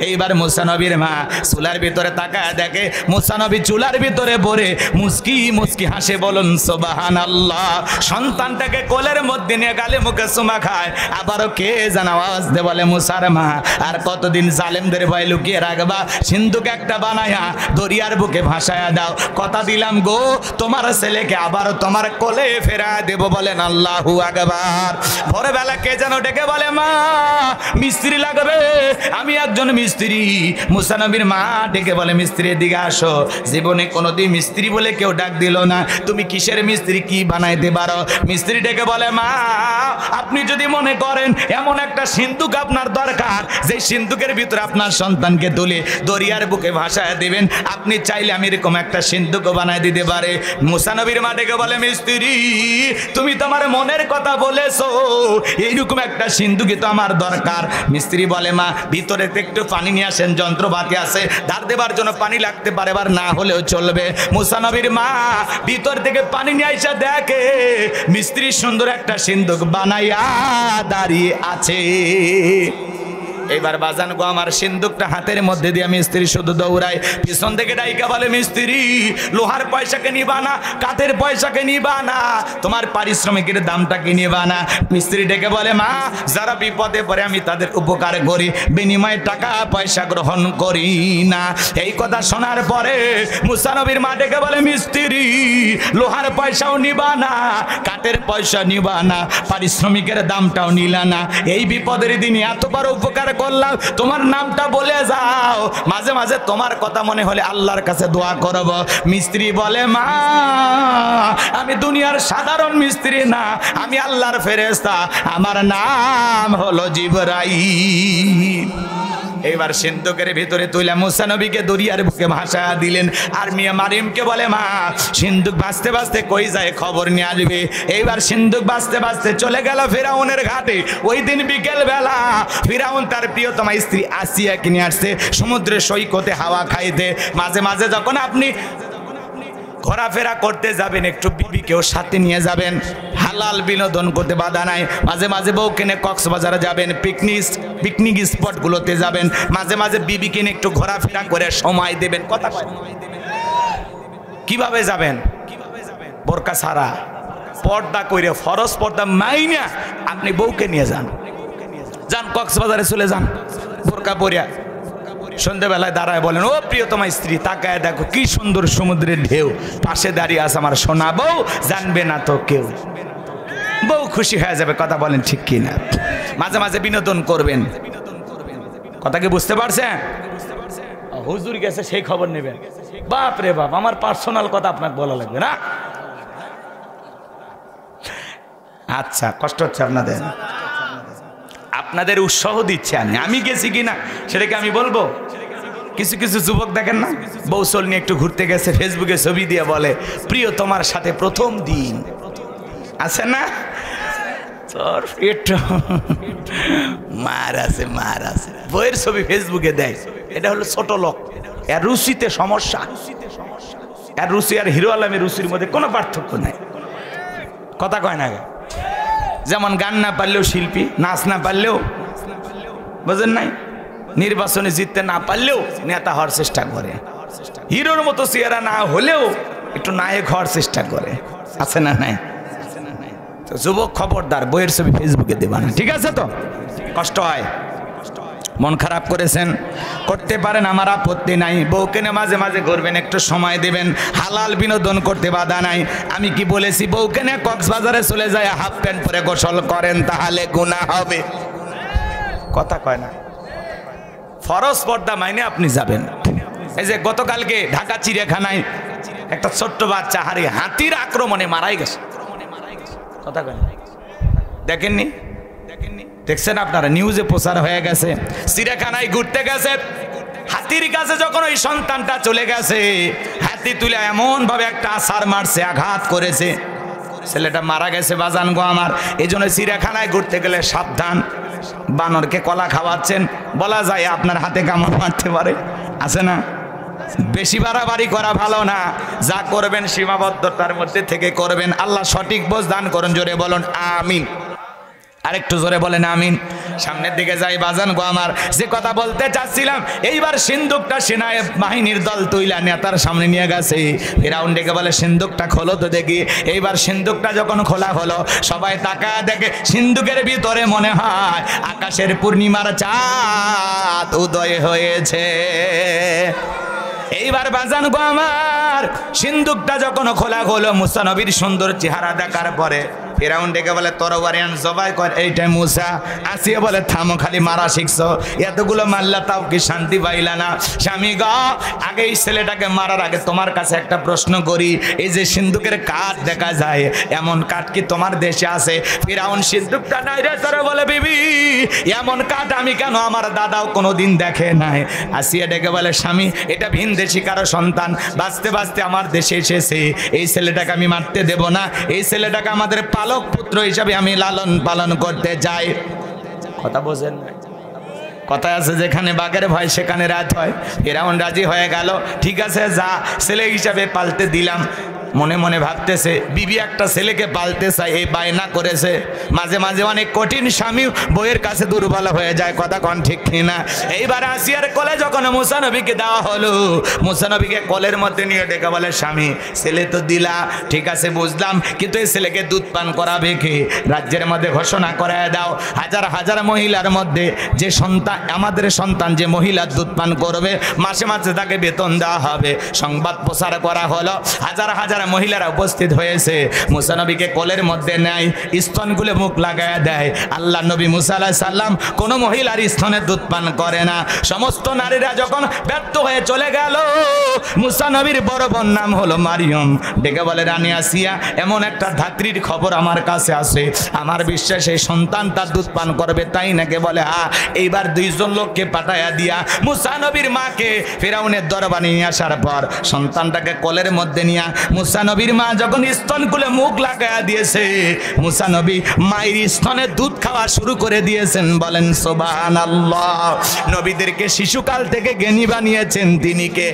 এইবার মুসা নবীর মা চুলার ভিতরে তাকায় দেখে মুসা নবী চুলার ভিতরে পড়ে মুস্কি মুস্কি হাসে, বলুন সুবহানাল্লাহ। সন্তানটাকে কোলের মধ্যে নিয়ে গালে মুখে চুমা খায়। আবারও কে যেন আওয়াজ দে, বলে মুসার মা, আর কতদিন জালেমদের ভয় লুকিয়ে রাখবা? সিন্ধুক একটা বানায়া দরিয়ার বুকে ভাসায়া দাও, কথা দিলাম গো তোমার ছেলেকে আবারও তোমার কোলে ফেরা দেব, বলেন আল্লাহু আকবার। ভোরবেলা কে যেন ডেকে বলে মা মিস্ত্রি লাগবে, আমি একজন মিস্ত্রি। মুসা নবীর মা ডেকে বলে মিস্ত্রি এদিকে আসো। জীবনে কোনোদিন মিস্ত্রি বলে কেউ ডাক দিল না, তুমি কিসের মিস্ত্রি, কি বানাইতে পারো? মিস্ত্রি ডেকে বলে মা আপনি যদি মনে করেন এমন একটা সিন্ধুক আপনার দরকার যে সিন্ধুকের ভিতরে আপনার সন্তানকে তুলে দরিয়ার বুকে ভাসায় দিবেন, আপনি চাইলে আমি এরকম একটা সিন্ধুক বানাই দিতে পারে। মুসা নবীর মা ডেকে বলে মিস্ত্রি তুমি তোমার মনের কথা বলেছো, এইরকম একটা সিন্ধুকই তো আমার দরকার। মিস্ত্রি বলে মা ভিতরে একটু পানি নিয়ে আসেন, যন্ত্রপাতি আছে, ধার দেবার জন্য পানি লাগতে পারে, এবার না হলেও চলবে। মুসা নবীর মা ভিতর থেকে পানি নিয়ে আইসা দেখে মিস্ত্রি সুন্দর একটা সিন্ধুক বানাইয়া দাঁড়িয়ে আছে। এবার বাজান গো আমার সিন্ধুকটা হাতের মধ্যে দিয়ে মিস্ত্রি শুধু দৌড়ায়, পিছন থেকে ডাইকা বলে মিস্ত্রি লোহার পয়সাকে নিবা না, কাঠের পয়সাকে নিবা না, তোমার পারিশ্রমিকের দামটা কি নিবা না? মিস্ত্রি ডেকে বলে মা যারা বিপদে পড়ে আমি তাদের উপকার করি, বিনিময়ে টাকা পয়সা গ্রহণ করি না। এই কথা শোনার পরে মুসা নবীর মা ডেকে বলে মিস্ত্রি লোহার পয়সাও নিবা না, কাঠের পয়সা নিবা না, পারিশ্রমিকের দামটাও নিলা না, এই বিপদের দিনে এতবার উপকার করলাম, তোমার নামটা বলে যাও, মাঝে মাঝে তোমার কথা মনে হলে আল্লাহর কাছে দোয়া করব। মিস্ত্রি বলে মা আমি দুনিয়ার সাধারণ মিস্ত্রি না, আমি আল্লাহর ফেরেশতা, আমার নাম হলো জিবরাইল। এবার সিন্ধুকের ভিতরে তুলে মুসা নবীকে দরিয়ার বুকে ভাসা দিলেন। আর মিয়া মারিমকে বলে মা সিন্ধুক ভাসতে ভাসতে কই যায় খবর নিয়ে আসবে। এইবার সিন্ধুক ভাসতে ভাসতে চলে গেল ফিরাউনের ঘাটে। ওই দিন বিকেল বেলা ফিরাউন তার প্রিয়তমা স্ত্রী আসিয়াকে নিয়ে আসছে সমুদ্রের সৈকতে হাওয়া খাইতে। মাঝে মাঝে যখন আপনি ঘোরাফেরা করতে যাবেন একটু বিবিকেও সাথে নিয়ে যাবেন, হালাল বিনোদন করতে বাধা নাই। মাঝে মাঝে বউ কিনে কক্সবাজারে যাবেন, পিকনিক স্পটগুলোতে যাবেন, মাঝে মাঝে বিবি কিনে একটু ঘোরাফেরা করে সময় দেবেন। কথা কিভাবে যাবেন? বোরকা ছাড়া পর্দা কইরে ফরজ পর্দা মাইনা আপনি বউকে নিয়ে যান, কক্সবাজারে চলে যান বোরকা পরিয়া। সন্ধ্যাবেলায় দাঁড়ায় বলেন ও প্রিয়তমা স্ত্রী তাকায় দেখো কি সুন্দর সমুদ্রের ঢেউ, পাশে দাঁড়িয়ে আছে আমার সোনা বউ, জানবে না তো কেউ। বউ খুশি হয়ে যাবে। কথা বলেন ঠিক কি না? মাঝে মাঝে বিনোদন করবেন। কথা কি বুঝতে পারছেন? হুজুর গেছে সেই খবর নেবেন। বাপ রে বাপ, আমার পার্সোনাল কথা আপনাকে বলা লাগবে না। আচ্ছা কষ্ট হচ্ছে আপনাদের, আপনাদের উৎসাহ দিচ্ছে। আমি গেছি কিনা সেটাকে আমি বলবো। কিছু কিছু যুবক দেখেন না বৌসল নিয়ে একটু ঘুরতে গেছে, ফেসবুকে ছবি দিয়ে বলে প্রিয় তোমার সাথে প্রথম দিন আছে না, তোর একটু মার আছে মার আছে, বইয়ের ছবি ফেসবুকে দেয়। এটা হলো ছোট লোক, এর রুচিতে সমস্যা। এর রুচি আর হিরো আলমের রুচির মধ্যে কোনো পার্থক্য নাই। কথা কয় না? যেমন গান না পারলেও শিল্পী, নাচ না পারলেও, বুঝেন নাই, নির্বাচনে জিততে না পারলেও নেতা হওয়ার চেষ্টা করে, হিরোর মতো চেহারা না হলেও একটু নায়ক হওয়ার চেষ্টা করে, আছে না নাই? তো যুবক খবরদার বইয়ের ছবি ফেসবুকে দেবা না, ঠিক আছে? তো কষ্ট হয়, মন খারাপ করেছেন করতে পারেন, আমার আপত্তি নাই। বউকে নিয়ে মাঝে মাঝে ঘুরবেন, একটু সময় দেবেন, হালাল বিনোদন করতে বাধা নাই। আমি কি বলেছি বউকে নিয়ে কক্সবাজারে চলে যায় হাফ প্যান্ট পরে গোসল করেন তাহলে গুনাহ হবে? কথা কয় না? ফরজ পর্দা মাইনে আপনি যাবেন। এই যে গতকালকে ঢাকা চিড়িয়াখানায় একটা ছোট্ট বাচ্চা হাতির আক্রমণে মারাই গেছে। কথা কয় না? দেখেননি? দেখছেন আপনারা, নিউজে প্রচার হয়ে গেছে। চিড়িয়াখানায় ঘুরতে গেছে, হাতির কাছে যখন ওই সন্তানটা চলে গেছে, হাতি তুলে এমন ভাবে একটা আছাড় মারছে, আঘাত করেছে, ছেলেটা মারা গেছে। বাজান গো আমার, এই জন্য চিড়িয়াখানায় ঘুরতে গেলে সাবধান। বানরকে কলা খাওয়াচ্ছেন, বলা যায় আপনার হাতে কামড় মারতে পারে, আছে না? বেশি বাড়াবাড়ি করা ভালো না, যা করবেন সীমাবদ্ধতার মধ্যে থেকে করবেন। আল্লাহ সঠিক বোঝ দান করুন। জোরে বলুন আমিন। আরেকটু জোরে বলেন আমিন। সামনের দিকে যাই বাজান গো আমার, যে কথা বলতে চাচ্ছিলাম, এইবার সিন্ধুকটা সেনায় বাহিনীর দল তুইলা নেতার সামনে নিয়ে গেছে। ফিরাউন ডেকে বলে সিন্ধুকটা খোলো তো দেখি। এইবার সিন্ধুকটা যখন খোলা হলো, সবাই তাকায় দেখে সিন্ধুকের ভিতরে মনে হয় আকাশের পূর্ণিমার চাঁদ উদয় হয়েছে। এইবার বাজান গো আমার, সিন্দুকটা যখন খোলা হলো, মুসা নবীর সুন্দর চেহারা দেখার পরে ফিরাউন ডেকে বলে তরবারি আন জবাই কর। এইটাই মুসা। আসিয়া বলে থামো, খালি মারা শিখছো, এতগুলো মারলা তাও কি শান্তি পাইলা না? স্বামী গো, আগে এই ছেলেটাকে মারার আগে তোমার কাছে একটা প্রশ্ন করি, এই যে সিন্দুকের কাঠ দেখা যায়, এমন কাঠ কি তোমার দেশে আছে? ফিরাউন সিন্দুকটা নাইরে ধরে বলে বিবি, এমন কাঠ আমি কেন, আমার দাদাও কোনোদিন দেখে নাই। আসিয়া ডেকে বলে স্বামী, এটা ভিনদেশি কারো সন্তান, বাঁচতে বাঁচতে আমার দেশে এসেছে, এই ছেলেটাকে আমি মারতে দেব না, এই ছেলেটাকে আমাদের পালক পুত্র হিসাবে আমি লালন পালন করতে চাই। কথা বোঝেন? কথা আছে যেখানে বাঘের ভয় সেখানে রাত হয়। ফিরাউন রাজি হয়ে গেল, ঠিক আছে যা, ছেলে হিসাবে পালতে দিলাম। মনে মনে ভাবতেছে বিবি একটা ছেলেকে পালতে চাই, এই বায়না করেছে। মাঝে মাঝে অনেক কঠিন স্বামী বইয়ের কাছে দুর্বল হয়ে যায়, কথা কন ঠিক কিনা? এইবার আসিয়ার কোলে যখন মুসা নবীকে দেওয়া হলো, মুসা নবীকে কোলের মধ্যে নিয়ে ডেকে বলে স্বামী, ছেলে তো দিলা, ঠিক আছে বুঝলাম, কিন্তু এই ছেলেকে দুধ পান করাবে কে? রাজ্যের মধ্যে ঘোষণা করায় দাও, হাজার হাজার মহিলার মধ্যে যে সন্তান, আমাদের সন্তান যে মহিলার দুধ পান করবে, মাসে মাসে তাকে বেতন দেওয়া হবে। সংবাদ প্রচার করা হলো, হাজার হাজার মহিলারা উপস্থিত হয়েছে। মুসা নবীকে কোলের মধ্যে নেয়, স্তনগুলো মুখ লাগায় দেয়। আল্লাহ নবী মুসা আলাইহিস সালাম কোনো মহিলার স্তনে দুধ পান করে না। সমস্ত নারীরা যখন ব্যর্থ হয়ে চলে গেল, মুসা নবীর বড় বোন নাম হলো মারিয়ম, ডেকে বলে রানী আসিয়া, এমন একটা ধাত্রীর খবর আমার কাছে আছে, আমার বিশ্বাস এই সন্তান তার দুধ পান করবে। তাই নাকি? বলে হ্যাঁ। এইবার দুইজন লোককে পাঠাইয়া দিয়া মুসা নবীর মাকে ফিরাউনের দরবারে নিয়ে আসার পর সন্তানটাকে কোলের মধ্যে নিয়ে মুসা নবীর মা যখন স্তন খুলে মুখ লাগাইয়া দিয়েছে, মুসা নবী মায়ের স্তনে দুধ খাওয়া শুরু করে দিয়েছেন। বলেন সুবহানাল্লাহ। নবীদেরকে শিশুকাল থেকে জ্ঞানী বানিয়েছেন তিনি কে?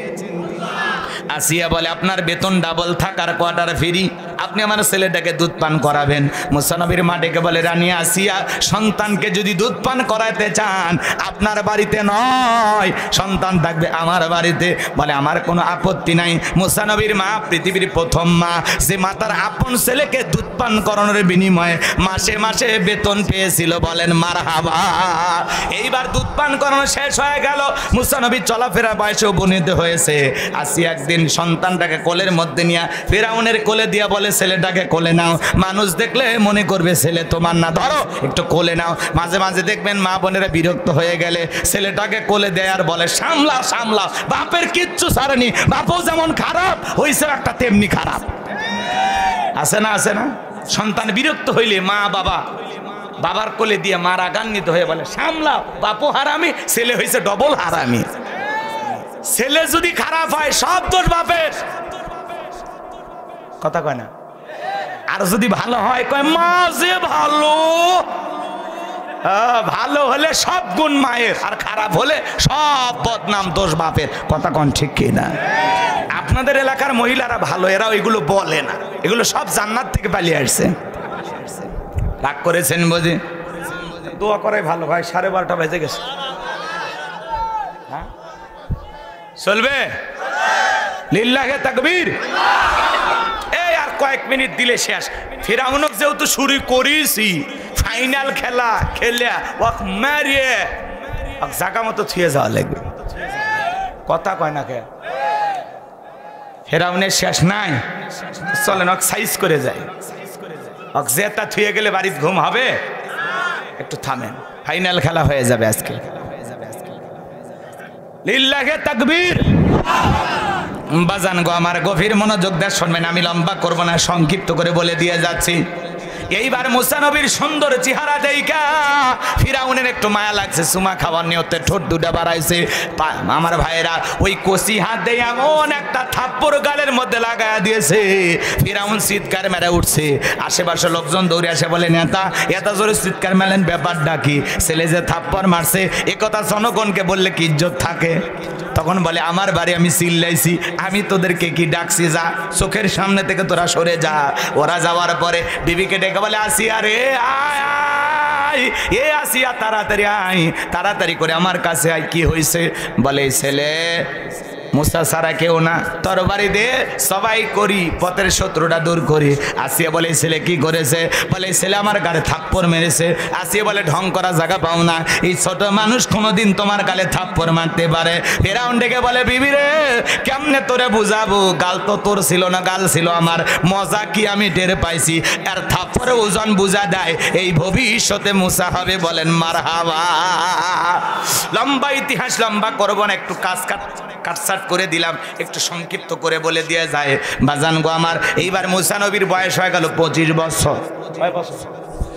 আসিয়া বলে আপনার বেতন ডাবল, থাকার কোয়ার্টার ফ্রি, আপনি আমার ছেলেটাকে দুধ পান করাবেন। মুসা নবীর মা ডেকে বলে রানী আসিয়া, সন্তানকে যদি দুধ পান করাতে চান আপনার বাড়িতে নয়, সন্তান থাকবে আমার বাড়িতে। বলে আমার কোনো আপত্তি নাই। মুসা নবীর মা পৃথিবীর প্রথম মা, যে মাতার আপন ছেলেকে দুধ পান করানোর বিনিময়ে মাসে মাসে বেতন পেয়েছিল। বলেন মারহাবা। এইবার দুধ পান করানো শেষ হয়ে গেল, মুসা নবী চলাফেরা বয়সে উপনীত হয়েছে। আসিয়া একদিন সন্তানটাকে কোলের মধ্যে নিয়ে ফিরাউনের কোলে দিয়া বলে ছেলেটাকে কোলে নাও, মানুষ দেখলে মনে করবে ছেলে তোমার না, ধরো একটু কোলে নাও। মাঝে মাঝে দেখবেন মা বোনেরা বিরক্ত হয়ে গেলে ছেলেটাকে কোলে দেয় আর বলে সামলা সামলা, বাপের কিচ্ছু ছাড়েনি, বাপও যেমন খারাপ হইছে একটা তেমনি খারাপ। আছে না? আছে না? সন্তান বিরক্ত হইলে মা বাবার কোলে দিয়ে মা রাগান্বিত হয়ে বলে সামলাও, বাপও হারামি, ছেলে হয়েছে ডবল হারামি। ছেলে যদি খারাপ হয় সব দোষ বাপের, কথা কয় না? আর যদি ভালো হয় কয় মা যে ভালো, ভালো হলে সব গুণ মায়ের, আর খারাপ হলে সব বদনাম দোষ বাপের। কথা কন ঠিক কিনা? আপনাদের এলাকার মহিলারা ভালো, এরা ওইগুলো বলে না, এগুলো সব জান্নাত থেকে পালিয়ে আসছে। রাগ করেছেন বুঝি? দোয়া করে ভালো ভাই, 12:30 বেজে গেছে। হ্যাঁ চলবে? লিল্লাহে তাকবীর। এই আর কয়েক মিনিট দিলে শেষ। ফিরাউনক যেহেতু শুরু করেছি, ফাইনাল খেলা খেলে ওয়াক মারিয়ে জায়গা মতো থুয়ে যাওয়া লাগবে। কথা কয় না কে? ফিরাউনের শেষ নাই, চলেন ওকে সাইজ করে যায়। ওকে জেতা থুয়ে গেলে বাড়ির ঘুম হবে? একটু থামেন, ফাইনাল খেলা হয়ে যাবে আজকে। লিল্লাহে তাকবীর। বাজান গো আমার, গভীর মনোযোগ দিয়ে শুনবেন, আমি লম্বা করব না, সংক্ষিপ্ত করে বলে দিয়ে যাচ্ছি। এইবার মুসা নবীর সুন্দর চেহারা দেখা ফিরাউনের একটু মায়া লাগছে, সুমা খাওয়ার নিয়তে ঠোঁট দুটা বাড়াইছে। আমার ভাইয়েরা ওই কষি হাত দিয়ে এমন একটা থাপ্পড় গালের মধ্যে লাগায়া দিয়েছে, ফিরাউন চিৎকার মেরে উঠছে। আশেপাশে লোকজন দৌড়ে আসে, বলে নেতা এত জোরে চিৎকার মেলেন, ব্যাপারটা কি? ছেলে যে থাপ্পড় মারছে এ কথা জনগণকে বললে কি ইজ্জত থাকে? তখন বলে আমার বাড়ি আমি চিল্লাইছি, আমি তোদেরকে কি ডাকছি? যা, চোখের সামনে থেকে তোরা সরে যা। ওরা যাওয়ার পরে বিবিকে ডেকে বলে আসিয়া রে আয় আয়, এ আসিয়া তাড়াতাড়ি আয়, তাড়াতাড়ি করে আমার কাছে আয়। কি হয়েছে? বলে ছেলে মুসা ছাড়া কেউ না, তরবারি দিয়ে সবাই করি, পথের শত্রুটা দূর করি। আসিয়া বলে ছেলে কি করেছে? বলে ছেলে আমার গালে থাপ্পড় মেরেছে। আসিয়া বলে ঢং করা জায়গা পাও না, এই ছোট মানুষ কোনোদিন তোমার গালে থাপ্পড় মারতে পারে? ফেরাউন ডেকে বলে বিবি রে কেমনে তোরে বুঝাবো, গাল তো তোর ছিল না, গাল ছিল আমার, মজা কি আমি টের পাইছি, আর থাপ্পড়ে ওজন বুঝা দেয়, এই ভবিষ্যতে মুসা হবে, বলেন মারহাবা। লম্বা ইতিহাস লম্বা করব না, একটু কাটসাট করে দিলাম, একটু সংক্ষিপ্ত করে বলে দিয়ে যায়। বাজান গো আমার, এইবার মুসা নবীর বয়স হয়ে গেল 25 বছর।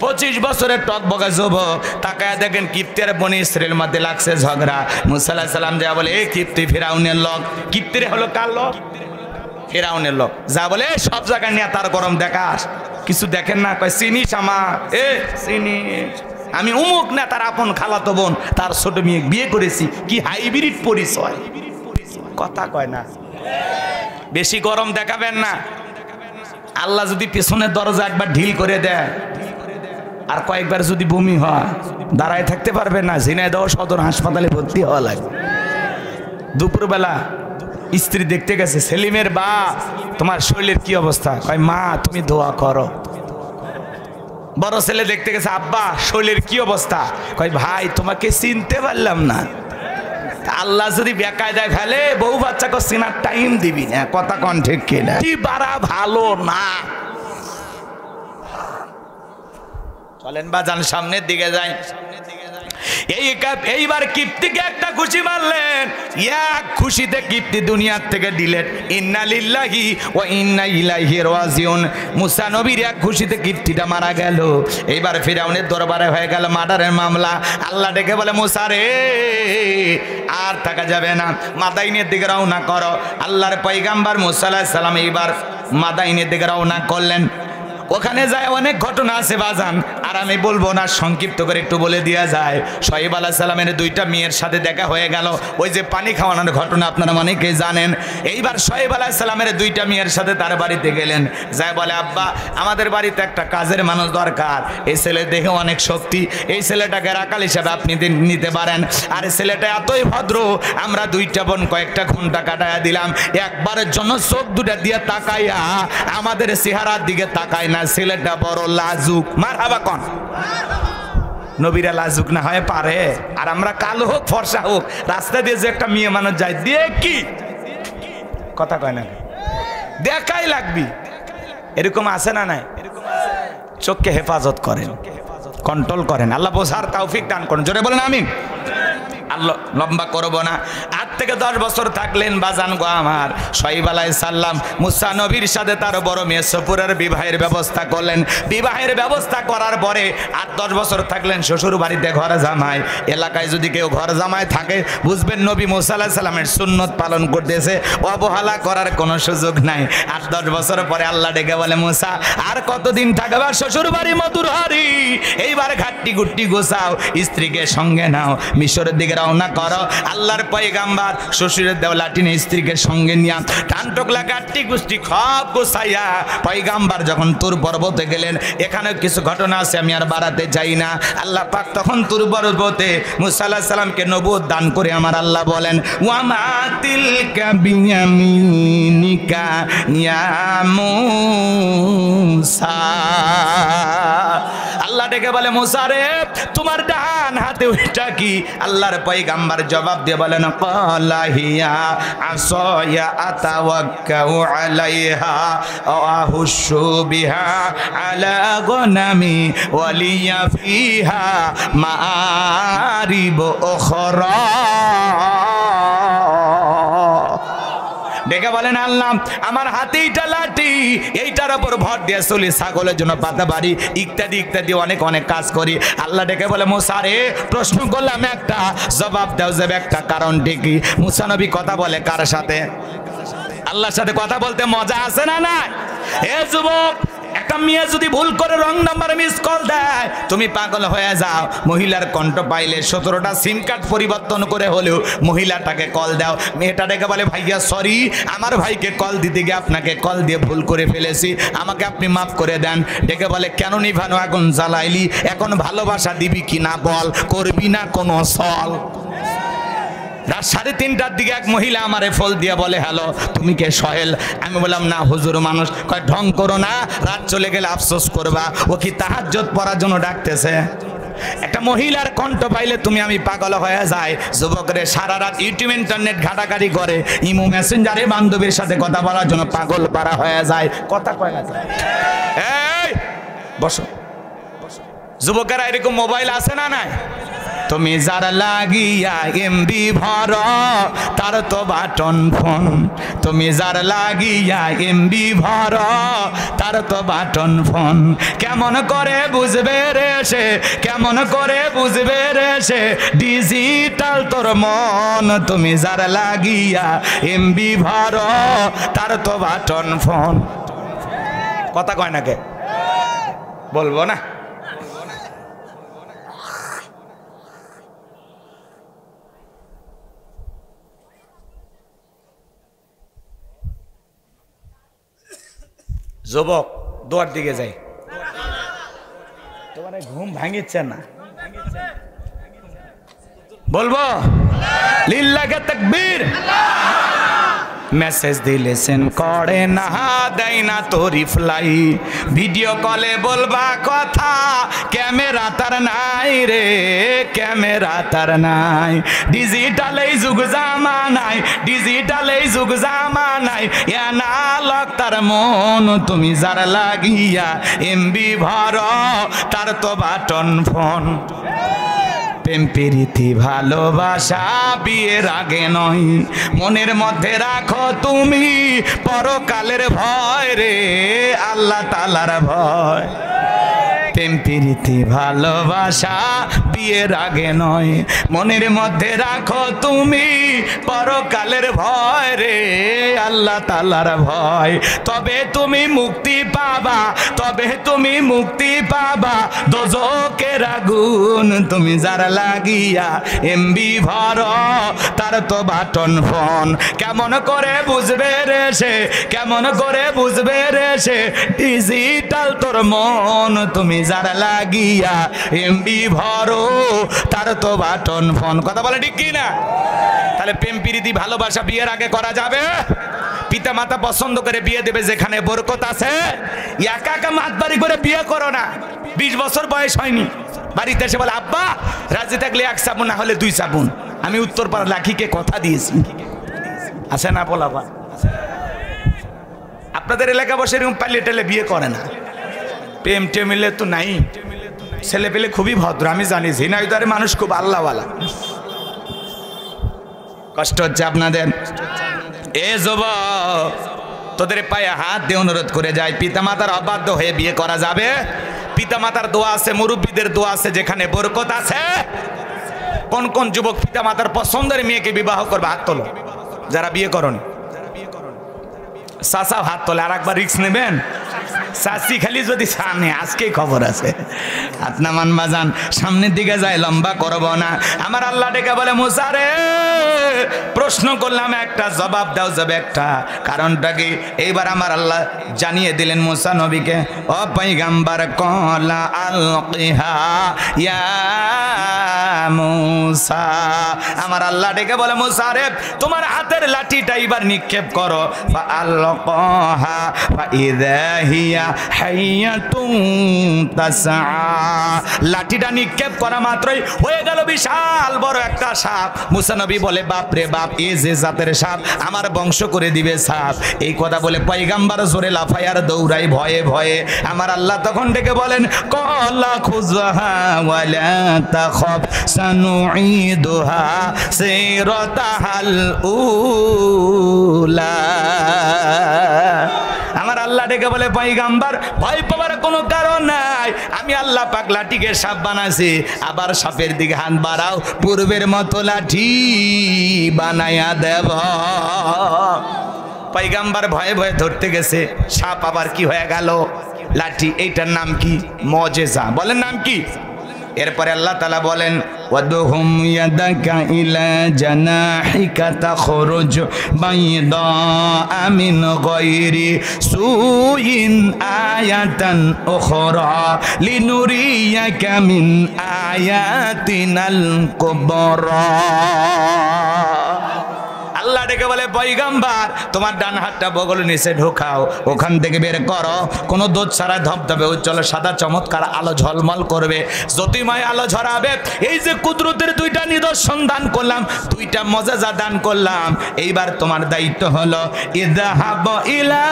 25 বছরের টক বগা যুবক, তাকায় দেখেন কিপ্তের বনি ইসরাইলের মধ্যে লাগছে ঝগড়া। মুসা আলাইহিস সালাম যা বলে এ কিপ্তি ফিরাউনের লোক, কিপ্তিরে হলো কার লোক? ফিরাউনের লোক। যা বলে সব জায়গায় নিয়ে তার গরম দেখাস, কিছু দেখেন না? কয় চিনিস আমার, এ চিনিস আমি উমুক না, তার আপন খালাতো বোন, তার ছোট মেয়ে বিয়ে করেছি, কি হাইব্রিড পরিচয়, কথা কয় না। বেশি গরম দেখাবেন না, আল্লাহ যদি পেছনের দরজা একবার ঢিল করে দেয় আর কয়েকবার যদি বমি হয়, দাঁড়ায় থাকতে পারবে না, ঝিনাইদহ সদর হাসপাতালে ভর্তি হওয়া লাগবে। দুপুরবেলা স্ত্রী দেখতে গেছে, সেলিমের বাপ তোমার শরীরের কি অবস্থা? কয় মা তুমি দোয়া করো। বড় ছেলে দেখতে গেছে, আব্বা শরীরের কি অবস্থা? কয় ভাই তোমাকে চিনতে পারলাম না। আল্লাহ যদি বেকায়দায় ফেলে বউ বাচ্চাকে চেনার টাইম দিবি না, কথা কন ঠিক কিনা? কি বাড়া ভালো না। চলেন বাজান সামনের দিকে যাই। এইবার কিপ্তিকে একটা খুশি মারলেন, এক খুশিতে কিপ্তি দুনিয়ার থেকে ডিলেট। ইন্না লিল্লাহি ওয়া ইন্না ইলাইহি রাজিউন। মুসা নবীর এক খুশিতে কিপ্তিটা মারা গেল। এইবার ফিরাউনের দরবারে হয়ে গেল মার্ডারের মামলা। আল্লাহ ডেকে বলে মুসা রে আর থাকা যাবে না, মাদাইনের দিকে রওনা করো। আল্লাহর পয়গাম্বর মুসা আলাইহিস সালাম এইবার মাদাইনের দিকে রওনা করলেন। ওখানে যায় অনেক ঘটনা আছে বাজান, আর আমি বলবো না, সংক্ষিপ্ত করে একটু বলে দেওয়া যায়। শোয়েব আলাইহিস সালামের 2টা মেয়ের সাথে দেখা হয়ে গেল, ওই যে পানি খাওয়ানোর ঘটনা আপনারা অনেকেই জানেন। এইবার শোয়েব আলাইহিস সালামের 2টা মেয়ের সাথে তার বাড়িতে গেলেন, যায় বলে আব্বা আমাদের বাড়িতে একটা কাজের মানুষ দরকার, এই ছেলে দেখে অনেক শক্তি, এই ছেলেটাকে রাখাল হিসাবে আপনি নিতে পারেন। আর ছেলেটা এতই ভদ্র, আমরা 2টা বোন কয়েকটা ঘন্টা কাটাইয়া দিলাম, একবারের জন্য চোখ দুটা দিয়ে তাকাইয়া আমাদের চেহারার দিকে তাকায় না, ছেলেটা বড় লাজুক। মারহাবা কোন? নবীরা লাজুক না হয় পারে? আর আমরা কালো হোক ফর্সা হোক, রাস্তা দিয়ে যে একটা মেয়ে মানুষ যায় দেখি, কথা কয় না, দেখাই লাগবি, এরকম আছে না নাই? চোখকে হেফাজত করেন, কন্ট্রোল করেন, আল্লাহ বোঝার তৌফিক দান করেন। জোরে বলেন আমিন। আল্লাহ লম্বা করব না। 8 থেকে 10 বছর থাকলেন বাজান গো আমার। শোয়েব আলাইহিস সালাম মুসা নবীর সাথে তার বড় মেয়ে সফুরের বিবাহের ব্যবস্থা করলেন। বিবাহের ব্যবস্থা করার পরে 8-10 বছর থাকলেন শ্বশুর বাড়িতে ঘর জামাই। এলাকায় যদি কেউ ঘর জামাই থাকে বুঝবেন নবী মুসা আলাইহিস সালামের সুন্নত পালন করতেছে, অবহেলা করার কোনো সুযোগ নাই। 8-10 বছর পরে আল্লাহ ডেকে বলে মুসা আর কতদিন থাকবা শ্বশুর বাড়ি মধুর হারি, এইবার ঘাটটি গুট্টি গোছাও, স্ত্রীকে সঙ্গে নাও, মিশরের দিকে রওনা করো। আল্লাহর পয়গাম্বর শ্বশুরের দেওলাটি নিয়ে স্ত্রীকে সঙ্গে নিয়া টানটকলা গাট্টি গুষ্টি খব গোছাইয়া পয়গাম্বর যখন তুর পর্বতে গেলেন। এখানে কিছু ঘটনা আছে, আমি আর বাড়াতে চাই না। আল্লাহ পাক তখন তুর পর্বতে মুসা আলাইহিস সালামকে নবুয়ত দান করে আমার আল্লাহ বলেন ওয়া মা তিলকা বিয়ামিনিকা ইয়া মুসা। আল্লাহ ডেকে বলে মুসা রে তোমার ডান হাতে ওইটা কি? আল্লাহর পয়গাম্বর জবাব দিয়ে বলেন ক্বালা হিয়া আসায়া আতাওয়াক্কাউ আলাইহা ওয়া আহুশু বিহা আলা গনামি ওয়া লিয়া ফিহা মাআরিব উখরা। ডেকে বলেন আল্লাহ আমার হাতে এইটা লাঠি, এইটার উপর ভর দিয়ে চলি, ছাগলের জন্য পাতা বাড়ি ইত্যাদি ইত্যাদি অনেক অনেক কাজ করি। আল্লাহ ডেকে বলে মুসা রে প্রশ্ন করলাম একটা, জবাব দাও যাবে একটা কারণ ঠিকই। মুসা নবী কথা বলে কার সাথে? আল্লাহর সাথে কথা বলতে মজা আছে না নাই? এ যুবক, একটা মেয়ে যদি ভুল করে রং নাম্বার মিস কল দেয় তুমি পাগল হয়ে যাও। মহিলার কণ্ঠ পাইলে 17টা সিম কার্ড পরিবর্তন করে হলেও মহিলাটাকে কল দাও। মেয়েটা ডেকে বলে ভাইয়া সরি, আমার ভাইকে কল দিতে গিয়ে আপনাকে কল দিয়ে ভুল করে ফেলেছি, আমাকে আপনি মাফ করে দেন। ডেকে বলে কেন নিভানো আগুন জ্বালাইলি, এখন ভালোবাসা দিবি কি না বল, করবি না কোনো সল? রাত 3:30টার দিকে এক মহিলা আমারে ফোন দিয়ে বলে, হ্যালো তুমি কে সোহেল? আমি বললাম না হুজুর মানুষ। কয় ঢং করো না, রাত চলে গেলে আফসোস করবা। ও কি তাহাজ্জুদ পড়ার জন্য ডাকতেছে? একটা মহিলার কণ্ঠ পাইলে তুমি আমি পাগল হয়ে যায়। যুবকরে সারা রাত ইউটিউব ইন্টারনেট ঘাটাঘাটি করে, ইমো মেসেঞ্জারে বান্ধবীর সাথে কথা বলার জন্য পাগল পারা হয়ে যায়। কথা কয় না? এই বসো। যুবকেরা এরকম মোবাইল আছে না নাই? তুমি যার লাগিয়া এমবি ভর তার তো বাটন ফোন। তুমি যার লাগিয়া এমবি ভর তার তো বাটন ফোন। কেমন করে বুঝবে রে সে, কেমন করে বুঝবে রে সে ডিজিটাল তোর মন। তুমি যার লাগিয়া এমবি ভর তার তো বাটন ফোন। কথা কয় না কে? বলবো না? যুবক দোয়ার দিকে যাই, তোমার ঘুম ভাঙিচ্ছে না? বলবো লিল্লাহি তাকবীর। মেসেজ দিলে সেন্ড করে না, দেয় না তো রিপ্লাই। ভিডিও কলে বলবা কথা, ক্যামেরা তার নাই রে, ক্যামেরা তার নাই। ডিজিটাল এই যুগ জামানায়, ডিজিটাল এই যুগ জামানায় অ্যানালগ তার মন। তুমি যার লাগিয়া এমবি ভর তার তো বাটন ফোন। প্রেম প্রীতি ভালোবাসা বিয়ের আগে নয়, মনের মধ্যে রাখো তুমি পরকালের ভয় রে, আল্লাহ তাআলার ভয়। প্রেম প্রীতি ভালোবাসা বিয়ের আগে নয়, মনের মধ্যে রাখো তুমি পরকালের ভয় রে, আল্লাহ তাআলার ভয়। তবে তুমি মুক্তি পাবা, তবে তুমি মুক্তি পাবা দোজখের আগুন। তুমি যার লাগিয়া এমবি ভর তার তো বাটন ফোন। কেমন করে বুঝবে রে সে, কেমন করে বুঝবে রে সে ডিজিটাল তোর মন। তুমি যার লাগিয়া এমবি ভরো তার তো বাটন ফোন। কথা বলে ঠিক কি না? তাহলে প্রেম প্রীতি ভালোবাসা বিয়ের আগে করা যাবে? পিতা মাতা পছন্দ করে বিয়ে দেবে যেখানে বরকত আছে। একা একা মাতবাড়ি করে বিয়ে করো না। 20 বছর বয়স হয়নি, বাড়িতে এসে বলে আব্বা রাজি থাকলে 1 সাবুন না হলে 2 সাবুন। আমি উত্তরপাড়া লাখিকে কথা দিয়েছি, আছে না বলাবা? আপনাদের এলাকা বসে এরকম পালিয়ে টেলে বিয়ে করে না। প্রেম টেমিলে তো নাই, ছেলে পেলে খুবই ভদ্র। আমি জানি ঝিনাইদহের মানুষ খুব আল্লাহওয়ালা। কষ্ট হচ্ছে আপনাদের? এ যুবক তোদের পায়ে হাত দিয়ে অনুরোধ করে যায়, পিতামাতার অবাধ্য হয়ে বিয়ে করা যাবে? পিতামাতার দোয়া আছে, মুরব্বীদের দোয়া আছে, যেখানে বরকত আছে। কোন কোন যুবক পিতামাতার পছন্দের মেয়েকে বিবাহ করবে? হাত তোলো যারা বিয়ে করনি। চাচাও হাত তোলে। আর একবার রিস্ক নেবেন? চাচি খালি যদি সামনে, আজকেই খবর আছে। আপনার মান বাজান সামনের দিকে যায়, লম্বা করব না। আমার আল্লাহ ডেকে বলে মুসা রে, প্রশ্ন করলাম একটা, জবাব দাও যাবে একটা। কারণটা কি? এইবার আমার আল্লাহ জানিয়ে দিলেন মুসা নবীকে, ও পয়গম্বর কলা আলকিহা ইয়া মুসা। আমার আল্লাহ ডেকে বলে মুসা রে, তোমার হাতের লাঠিটা এবার নিক্ষেপ করো। ফা আলকাহা ফা ইযা হিয়া হাইয়াতুন তাসআ। লাঠিটা নিক্ষেপ করা মাত্রই হয়ে গেল বিশাল বড় একটা সাপ। মুসা নবী বলে বাপ রে বাপ, এই যে জাতের সাপ আমার বংশ করে দিবে সাপ। এই কথা বলে পয়গম্বর জোরে লাফায় আর দৌড়াই ভয়ে ভয়ে। আমার আল্লাহ তখন ডেকে বলেন কলা খুযহা ওয়ালা তাখাফ সানুঈদুহা সিরাতাহাল উলা। আমার আল্লাহ ডেকে বলে পয়গম্বর ভয় পাওয়ার কোনো কারণ নাই, আমি আল্লাহ পাক লাঠিকে সাপ বানাইছি। আবার সাপের দিকে হাত বাড়াও, পূর্বের মতো লাঠি বানায়া দেব। পয়গম্বর ভয়ে ভয়ে ধরতে গেছে, সাপ আবার কি হয়ে গেল? লাঠি। এইটার নাম কি? মুজিজা। বলেন নাম কি? এরপরে আল্লাহ তাআলা বলেন ওয়াদহুম ইয়াদাকা ইলা জানাহিকা তাখরুজ বাইদা মিন গায়রি সুইন আয়াতান উখরা লিনুরিয়াকা মিন আয়াতিনাল কুবরা। ডেকে বলে পয়গম্বর তোমার ডান হাতটা বগলের নিচে ঢোকাও, ওখান থেকে বের করো কোনো দুধ ছাড়া ধবধবে উজ্জ্বল সাদা চমৎকার আলো ঝলমল করবে, জ্যোতিময় আলো ঝরাবে। এই যে কুদরতের দুইটা নিদর্শন দান করলাম, দুইটা মজাজা দান করলাম, এইবার তোমার দায়িত্ব হলো ইযহাব ইলা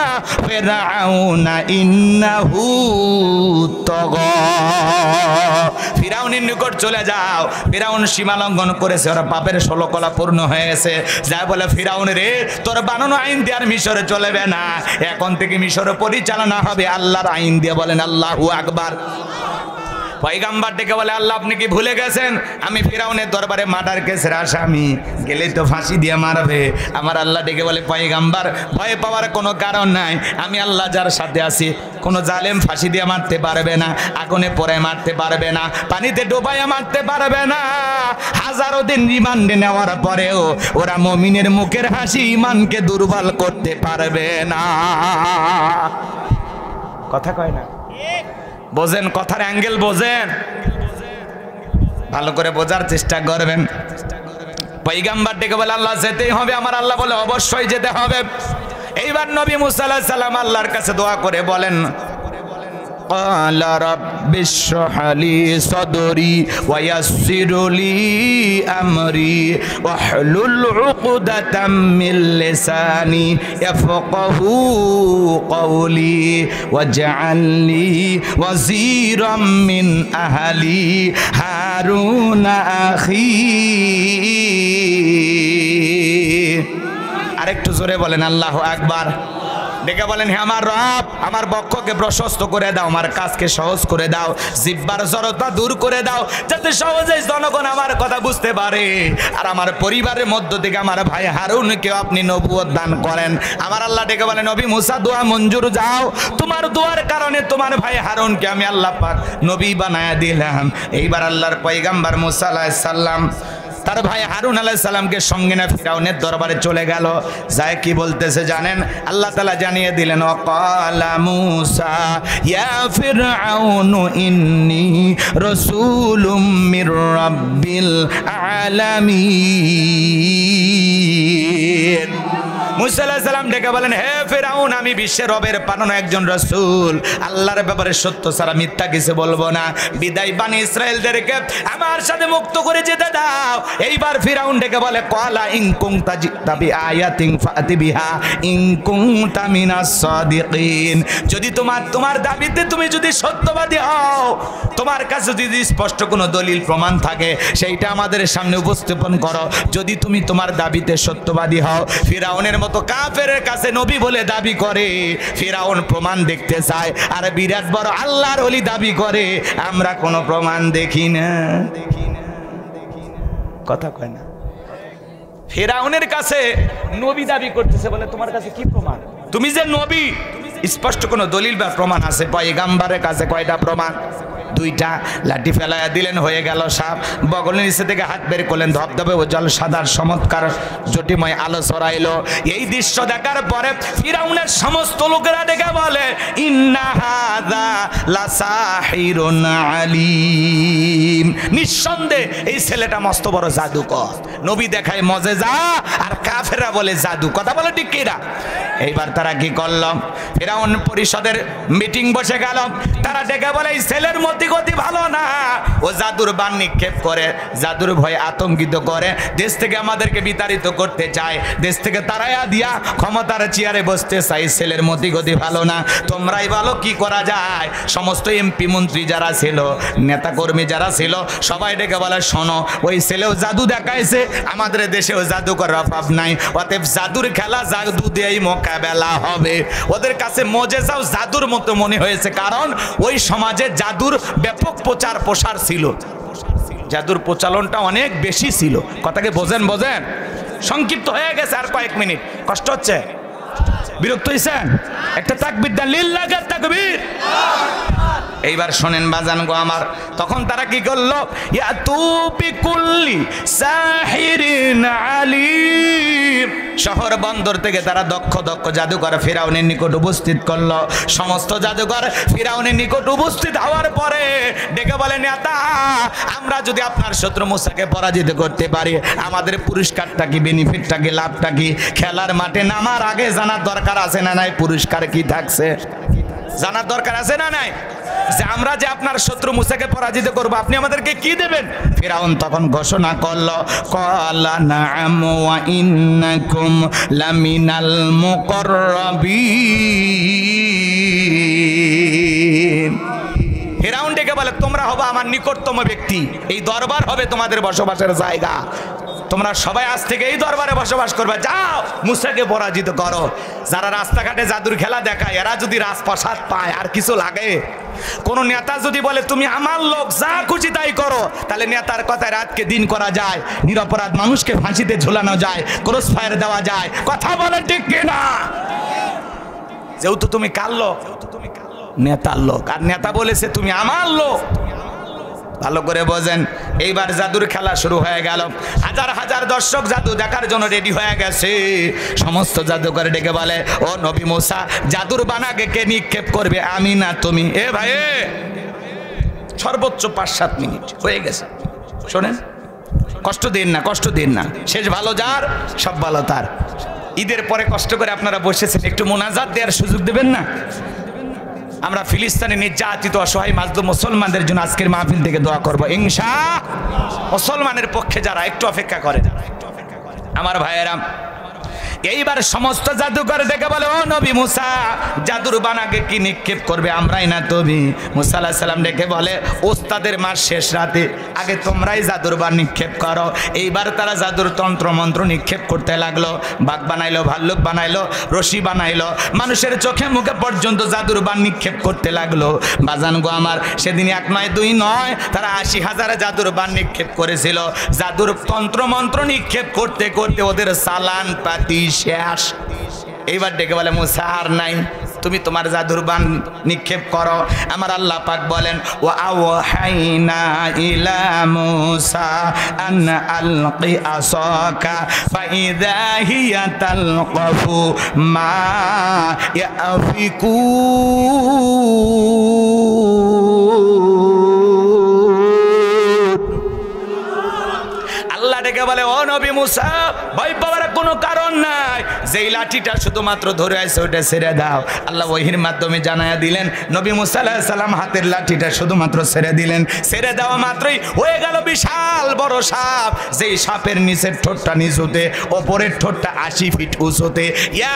ফিরআউনা ইন্নাহু তাগা, ফিরআউনের নিকট চলে যাও। ফিরআউন সীমা লঙ্ঘন করেছে, ওর পাপের 16 কলা পূর্ণ হয়ে গেছে। যা বলে ফিরআউন রে তোর বানানো আইন দিয়ে আর মিশরে চলবে না, এখন থেকে মিশরে পরিচালনা হবে আল্লাহর আইন দিয়ে। বলেন আল্লাহু আকবার। পয়গম্বর ডেকে বলে আল্লাহ আপনি কি ভুলে গেছেন আমি ফিরআউনের দরবারে মার্ডার কেসের আসামি, গেলেই তো ফাঁসি দিয়ে মারবে। আমার আল্লাহ ডেকে বলে পয়গম্বর ভয় পাওয়ার কোনো কারণ নাই, আমি আল্লাহ যার সাথে আছি, কোনো জালেম ফাঁসি দিয়ে মারতে পারবে না, আগুনে পড়ে মারতে পারবে না, পানিতে ডোবাইয়া মারতে পারবে না। হাজারো দিন রিমান্ডে নেওয়ার পরেও ওরা মুমিনের মুখের হাসি ইমানকে দুর্বল করতে পারবে না। কথা কয় না, বোঝেন কথার অ্যাঙ্গেল বোঝেন, ভালো করে বোঝার চেষ্টা করবেন। পয়গম্বর ডেকে বলে আল্লাহ যেতেই হবে, আমার আল্লাহ বলে অবশ্যই যেতে হবে। এইবার নবী মুসা আলাইহিস সালাম আল্লাহর কাছে দোয়া করে বলেন قال رب اشرح لي صدري ويسر لي أمري واحلل عقدة من لساني يفقهوا قولي واجعل لي وزيرا من أهلي هارون أخي। আরেকটু জোরে বলেন আল্লাহু আকবার। ডেকে বলেন হে আমার রব আমার বক্ষকে প্রশস্ত করে দাও, আমার কাজকে সহজ করে দাও, জিহ্বার জড়তা দূর করে দাও, যাতে সহজেই জনগণ আমার কথা বুঝতে পারে। আর আমার পরিবারের মধ্য থেকে আমার ভাই হারুনকেও আপনি নবুয়ত দান করেন। আমার আল্লাহ ডেকে বলেন নবী মুসা দোয়া মঞ্জুর, যাও তোমার দোয়ার কারণে তোমার ভাই হারুনকে আমি আল্লাহ পাক নবী বানায়া দিলাম। এইবার আল্লাহর পয়গম্বর মুসা আলাইহিস সালাম তার ভাই হারুন আলাইহিস সালামকে সঙ্গে না ফিরআউনের দরবারে চলে গেল। যায় কি বলতেছে জানেন? আল্লাহ তাআলা জানিয়ে দিলেন ওয়াকালা মূসা ইয়া ফিরআউনু ইন্নী রাসূলুম মির রাব্বিল আলামিন। মুসা আলাইহিস সালাম ডেকে বলেন হে ফিরআউন আমি বিশ্বের রবের পাঠানো একজন রাসূল, আল্লাহর ব্যাপারে সত্য ছাড়া মিথ্যা কিছু বলবো না। বিদায় বানি ইসরাইলদেরকে আমার সাথে মুক্ত করে যেতে দাও। এইবার ফিরআউন ডেকে বলে ক্বালা ইন কুনতা জিতা বিআয়াতিন ফাতি বিহা ইন কুনতা মিনাস সাদিকিন, যদি তোমার দাবিতে তুমি যদি সত্যবাদী হও, তোমার কাছে যদি স্পষ্ট কোনো দলিল প্রমাণ থাকে সেইটা আমাদের সামনে উপস্থাপন করো। যদি তুমি তোমার দাবিতে সত্যবাদী হও। ফিরআউনের মতো কাফেরের কাছে নবী বলে দাবি করে, ফিরআউন প্রমাণ দেখতে চায়, আর বিরাট বড় আল্লাহর ওলি দাবি করে আমরা কোনো প্রমাণ দেখি না। কথা কয় না? ফিরআউনের কাছে নবী দাবি করতেছে, বলে তোমার কাছে কি প্রমাণ? তুমি যে নবী স্পষ্ট কোনো দলিল বা প্রমাণ আছে? পয়গম্বরের কাছে কয়টা প্রমাণ? দুইটা। লাঠি ফেলাইয়া দিলেন, হয়ে গেল সাপ। বগলের নিচে থেকে হাত বের করলেন, ধবধবে উজ্জ্বল সাদার চমৎকার জ্যোতিময় আলো ছড়াইলো। এই দৃশ্য দেখার পরে ফিরআউনের সমস্ত লোকেরা ডেকে বলে ইন্না হাযা লাসাহিরুন আলীম, নিঃসন্দেহে এই ছেলেটা মস্ত বড় জাদুকর। নবী দেখায় মজেজা আর কাফেররা বলে জাদু। কথা বলে ঠিক কিনা? এইবার তারা কি করল? ফিরআউন পরিষদের মিটিং বসে গেল। তারা ডেকে বলে এই ছেলের মতিগতি ভালো না, ও জাদুর বান নিক্ষেপ করে, জাদুর ভয়ে আতঙ্কিত করে, দেশ থেকে আমাদেরকে বিতাড়িত করতে চায়, দেশ থেকে তারাইয়া দিয়া ক্ষমতার চেয়ারে বসতে চাই। ছেলের মতিগতি ভালো না, তোমরাই ভালো কি করা যায়। সমস্ত এমপি মন্ত্রী যারা ছিল, নেতা কর্মী যারা ছিল, সবাই ডেকে বলে শোনো ওই ছেলেও জাদু দেখাইছে, আমাদের দেশেও জাদুকর অভাব নাই, অতএব জাদুর খেলা জাদু দিয়েই মোকাবেলা হবে। ওদের কাছে মজেজাও জাদুর মতো মনে হয়েছে, কারণ ওই সমাজে জাদুর ব্যাপক প্রচার প্রসার ছিল, জাদুর প্রচলনটা অনেক বেশি ছিল। কথাকে বোঝেন? সংক্ষিপ্ত হয়ে গেছে, আর কয়েক মিনিট। কষ্ট হচ্ছে? বিরক্ত হয়েছেন? একটা তাকবীর দেন, লিল্লাহি তাকবীর। এইবার শোনেন বাজান গো আমার, তখন তারা কি করলো? ইয়া তুবি কুল্লি সাহিরিন আলিম, শহর বন্দর থেকে তারা দক্ষ দক্ষ জাদুকর ফিরাউনের নিকট উপস্থিত করলো। সমস্ত জাদুকর ফিরাউনের নিকট উপস্থিত হওয়ার পরে ডেকে বলে, নেতা, আমরা যদি আপনার শত্রু মুসাকে পরাজিত করতে পারি আমাদের পুরস্কারটা কি, বেনিফিটটা কি, লাভটা কি? খেলার মাঠে নামার আগে জানার দরকার আছে না নাই পুরস্কার কি থাকছে? জানার দরকার আছে না নাই যে আমরা যে আপনার শত্রু মুসাকে পরাজিত করব, আপনি আমাদেরকে কি দেবেন? ফিরাউন তখন ঘোষণা করলো, ক্বালা নাআম ওয়া ইন্নাকুম লামিনাল মুকাররাবিন। ফিরাউন ডেকে বলে, তোমরা হবে আমার নিকটতম ব্যক্তি, এই দরবার হবে তোমাদের বসবাসের জায়গা, তোমরা সবাই আজ থেকে এই দরবারে বসবাস করবে, যাও মুসাকে পরাজিত করো। যারা রাস্তাঘাটে জাদুর খেলা দেখায় এরা যদি রাজপ্রাসাদ পায় আর কিছু লাগে? কোন নেতা যদি বলে তুমি আমার লোক, যা খুশি তাই করো, তাহলে নেতার কথায় রাতকে দিন করা যায়, নিরপরাধ মানুষকে ফাঁসিতে ঝুলানো যায়, ক্রস ফায়ার দেওয়া যায়। কথা বলে ঠিক কিনা? যেহেতু তুমি কার লোক? নেতার লোক। আর নেতা বলেছে তুমি আমার লোক। ভালো করে বোঝেন। এইবার জাদুর খেলা শুরু হয়ে গেল। হাজার হাজার দর্শক জাদু দেখার জন্য রেডি হয়ে গেছে। সমস্ত জাদুকর ডেকে বলে, ও নবী মুসা, জাদুর বানাকে কে নিক্ষেপ করবে, আমি না তুমি? এ ভাই, সর্বোচ্চ 5-7 মিনিট হয়ে গেছে, শোনেন, কষ্ট দিন না, কষ্ট দিন না, শেষ ভালো যার সব ভালো তার। ঈদের পরে কষ্ট করে আপনারা বসেছেন, একটু মোনাজাত দেওয়ার সুযোগ দেবেন না? আমরা ফিলিস্তিনে নির্যাতিত অসহায় মাজলুম মুসলমানদের জন্য আজকের মাহফিল থেকে দোয়া করব ইনশাআল্লাহ। মুসলমানের পক্ষে যারা একটু অপেক্ষা করেন আমার ভাইয়েরা। এইবার সমস্ত জাদুকর দেখে বলে, ও নবী মুসা, জাদুর বানাকে কি নিক্ষেপ করবে, আমরাই না তুমি? মুসা আলাইহিস সালাম ডেকে বলে, ওস্তাদের মাস শেষ রাতে, আগে তোমরাই জাদুর বান নিক্ষেপ করো। এইবার তারা জাদুর তন্ত্র মন্ত্র নিক্ষেপ করতে লাগলো। বাঘ বানাইলো, ভাল্লুক বানাইলো, রশি বানাইলো, মানুষের চোখে মুখে পর্যন্ত জাদুর বান নিক্ষেপ করতে লাগলো। বাজান গো আমার, সেদিন 1 নয় 2 নয়, তারা 80,000 জাদুর বান নিক্ষেপ করেছিল। জাদুর তন্ত্র মন্ত্র নিক্ষেপ করতে করতে ওদের সালান পাতি শেষ। এইবার ডেকে বলে, মুসা আর নাই, তুমি তোমার জাদুর বান নিক্ষেপ করো। আমার আল্লাহ পাক বলেন, ওয়া আওহাইনা ইলা মুসা আন আলকি আসাকা ফাইদা হিয়া তালকাফু মা ইয়াফিকুন। আল্লাহ ডেকে বলে, ও নবী মুসা, ভয় পাওয়ার কোনো কারণ নাই, যেই লাঠিটা শুধুমাত্র ধরে আছে ওটা ছেড়ে দাও। আল্লাহ ওহির মাধ্যমে জানায়া দিলেন, নবী মুসা আলাইহিস সালাম হাতের লাঠিটা শুধুমাত্র ছেড়ে দিলেন। ছেড়ে দেওয়া মাত্রই হয়ে গেল বিশাল বড় সাপ, যেই সাপের নিচের ঠোঁটটা নিচুতে, ওপরের ঠোঁটটা 80 ফিট উঁচুতে।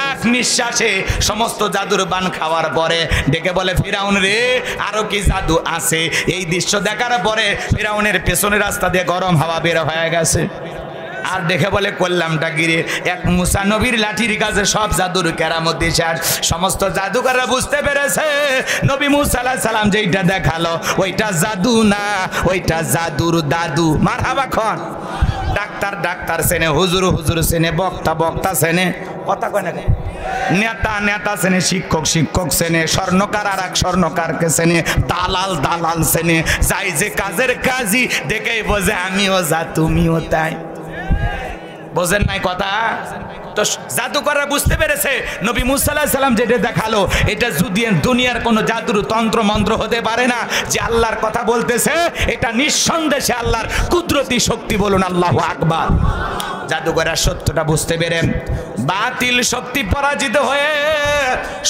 এক নিঃশ্বাসে সমস্ত জাদুর বান খাওয়ার পরে ডেকে বলে, ফিরাউন রে, আরো কি জাদু আছে? এই দৃশ্য দেখার পরে ফিরাউনের পেছনের রাস্তা দিয়ে গরম হাওয়া বের হয়ে গেছে। আর দেখে বলে, করলামটা গিরে, এক মুসা নবীর লাঠির কাছে সব জাদুর কেরামত শেষ। সমস্ত জাদুকররা বুঝতে পেরেছে নবী মুসা আলাইহিস সালাম যেইটা দেখালো ওইটা জাদু না, ওইটা জাদুর দাদু। মারহাবা খন। ডাক্তার ডাক্তার সেনে, হুজুর হুজুর সেনে, বক্তা বক্তা সেনে, কথা কয় না, নেতা নেতা সেনে, শিক্ষক শিক্ষক সেনে, স্বর্ণকার আর এক স্বর্ণকারকে সেনে, দালাল দালাল সেনে। যাই যে কাজের কাজই দেখেই বোঝে আমিও যা তুমিও তাই। বোঝেন নাই কথা? তো জাদুকররা বুঝতে পেরেছে নবী মুসা আলাইহিস সালাম যেটা দেখালো এটা যদি দুনিয়ার কোনো জাদুর তন্ত্র মন্ত্র হতে পারে না। যে আল্লাহর কথা বলতেছে এটা নিঃসন্দেহে আল্লাহর কুদরতি শক্তি। বলুন আল্লাহু আকবার। জাদুকররা সত্যটা বুঝতে পেরে বাতিল শক্তি পরাজিত হয়ে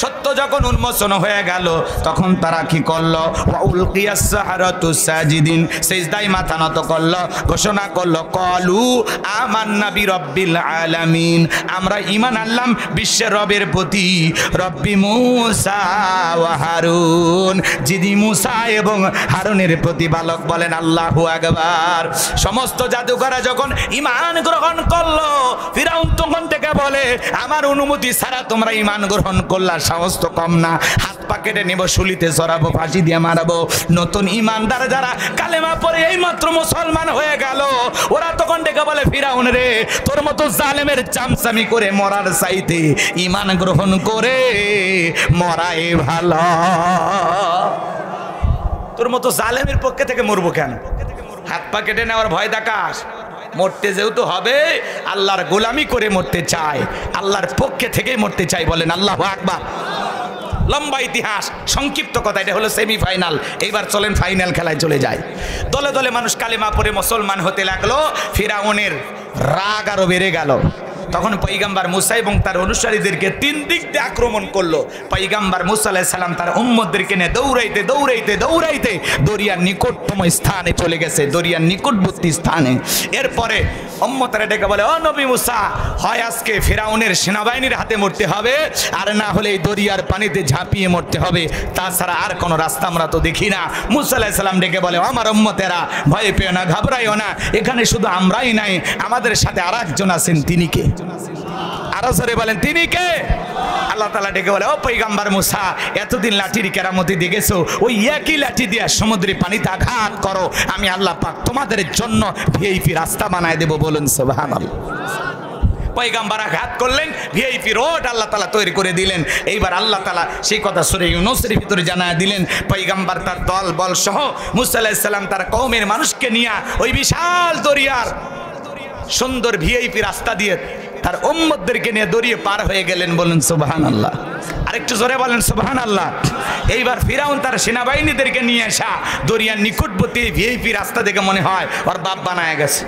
সত্য যখন উন্মোচন হয়ে গেল তখন তারা কি করলো? ওয়া উলকিয়াস সাহারাতু সাজিদিন, সিজদায় মাথা নত করলো, ঘোষণা করলো, ক্বালু আমান্না বিরাব্বিল আলামিন, আমরা ঈমান আনলাম বিশ্বের রবের প্রতি, রব্বি মুসা ওয়া হারুন, যিনি মুসা এবং হারুনের প্রতিপালক। বলেন আল্লাহু আকবার। সমস্ত জাদুকররা যখন ঈমান গ্রহণ করলো ফিরাউন তখন থেকে বলে, আমার অনুমতি ছাড়া তোমরা ঈমান গ্রহণ করলা, সাহস তো কম না, হাত পা কেটে নেব, শুলিতে চড়াবো, ফাঁসি দিয়ে মারাবো। নতুন ঈমানদার যারা কালেমা পড়ে এইমাত্র মুসলমান হয়ে গেল ওরা তখন ডেকে বলে, ফিরাউন রে, তোর মতো জালেমের চামচামি করে মরার চাইতে ঈমান গ্রহণ করে মরাই ভালো। তোর মতো জালেমের পক্ষে থেকে মরবো কেন? হাত পা কেটে নেওয়ার ভয় দেখাস? মরতে যেহেতু হবে, আল্লাহর গোলামি করে মরতে চায়, আল্লাহর পক্ষে থেকেই মরতে চাই। বলেন আল্লাহু আকবার। লম্বা ইতিহাস, সংক্ষিপ্ত কথা, এটা হলো সেমিফাইনাল। এইবার চলেন ফাইনাল খেলায় চলে যায়। দলে দলে মানুষ কালেমা পড়ে মুসলমান হতে লাগলো। ফিরআউনের রাগ আরো বেড়ে গেল। তখন পয়গম্বর মুসা এবং তার অনুসারীদেরকে তিন দিক দিয়ে আক্রমণ করলো। পয়গম্বর মুসা আলাইহিস সালাম তার উম্মতদেরকে নিয়ে দৌড়াইতে দৌড়াইতে দৌড়াইতে দরিয়ার নিকটতম স্থানে চলে গেছে, দরিয়ার নিকটবর্তী স্থানে। এরপরে উম্মতরা ডেকে বলে, ও নবী মুসা, হয় আজকে ফিরআউনের সেনাবাহিনীর হাতে মরতে হবে, আর না হলে এই দরিয়ার পানিতে ঝাঁপিয়ে মরতে হবে, তাছাড়া আর কোনো রাস্তা আমরা তো দেখি না। মুসা আলাইহিস সালাম ডেকে বলে, আমার উম্মতেরা ভয় পেও না, ঘাবড়াইও না, এখানে শুধু আমরাই নাই, আমাদের সাথে আর একজন আছেন। তিনি কে? আরো জোরে বলেন, তিনি কে? আল্লাহ তাআলা ডেকে বলে, ও পয়গম্বর মুসা, এতদিন লাঠির কেরামতি দেখেছো, ওই একই লাঠি দিয়ে সমুদ্রে পানিতে আঘাত করো, আমি আল্লাহ পাক তোমাদের জন্য ভিআইপি রাস্তা বানায় দেব। বলুন সুবহানাল্লাহ। পয়গম্বর আঘাত করলেন, ভিআইপি রোড আল্লাহ তাআলা তৈরি করে দিলেন। এইবার আল্লাহ তাআলা সেই কথা সূরা ইউনূসের ভিতরে জানায় দিলেন। পয়গম্বর তার দল বল সহ মুসা আলাইহিস সালাম তার কওমের মানুষকে নিয়ে ওই বিশাল দরিয়ার সুন্দর ভিআইপি রাস্তা দিয়ে তার উম্মতদেরকে নিয়ে দরিয়ে পার হয়ে গেলেন। বলুন সুবহানাল্লাহ। আরেকটু জোরে বলেন সুবহানাল্লাহ। এইবার ফিরআউন তার সেনাবাহিনীদেরকে নিয়ে আসা দরিয়ার নিকটবর্তী ভিআইপি রাস্তা দেখে মনে হয় ওর বাপ বানায় গেছে।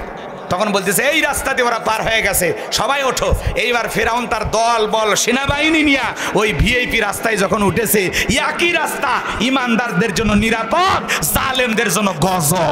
তখন বলতেছে, এই রাস্তা দিয়ে ওরা পার হয়ে গেছে, সবাই ওঠো। এইবার ফিরআউন তার দল বল সেনাবাহিনী নিয়ে ওই ভিআইপি রাস্তায় যখন উঠেছে, একই রাস্তা ইমানদারদের জন্য নিরাপদ, জালেমদের জন্য গজব।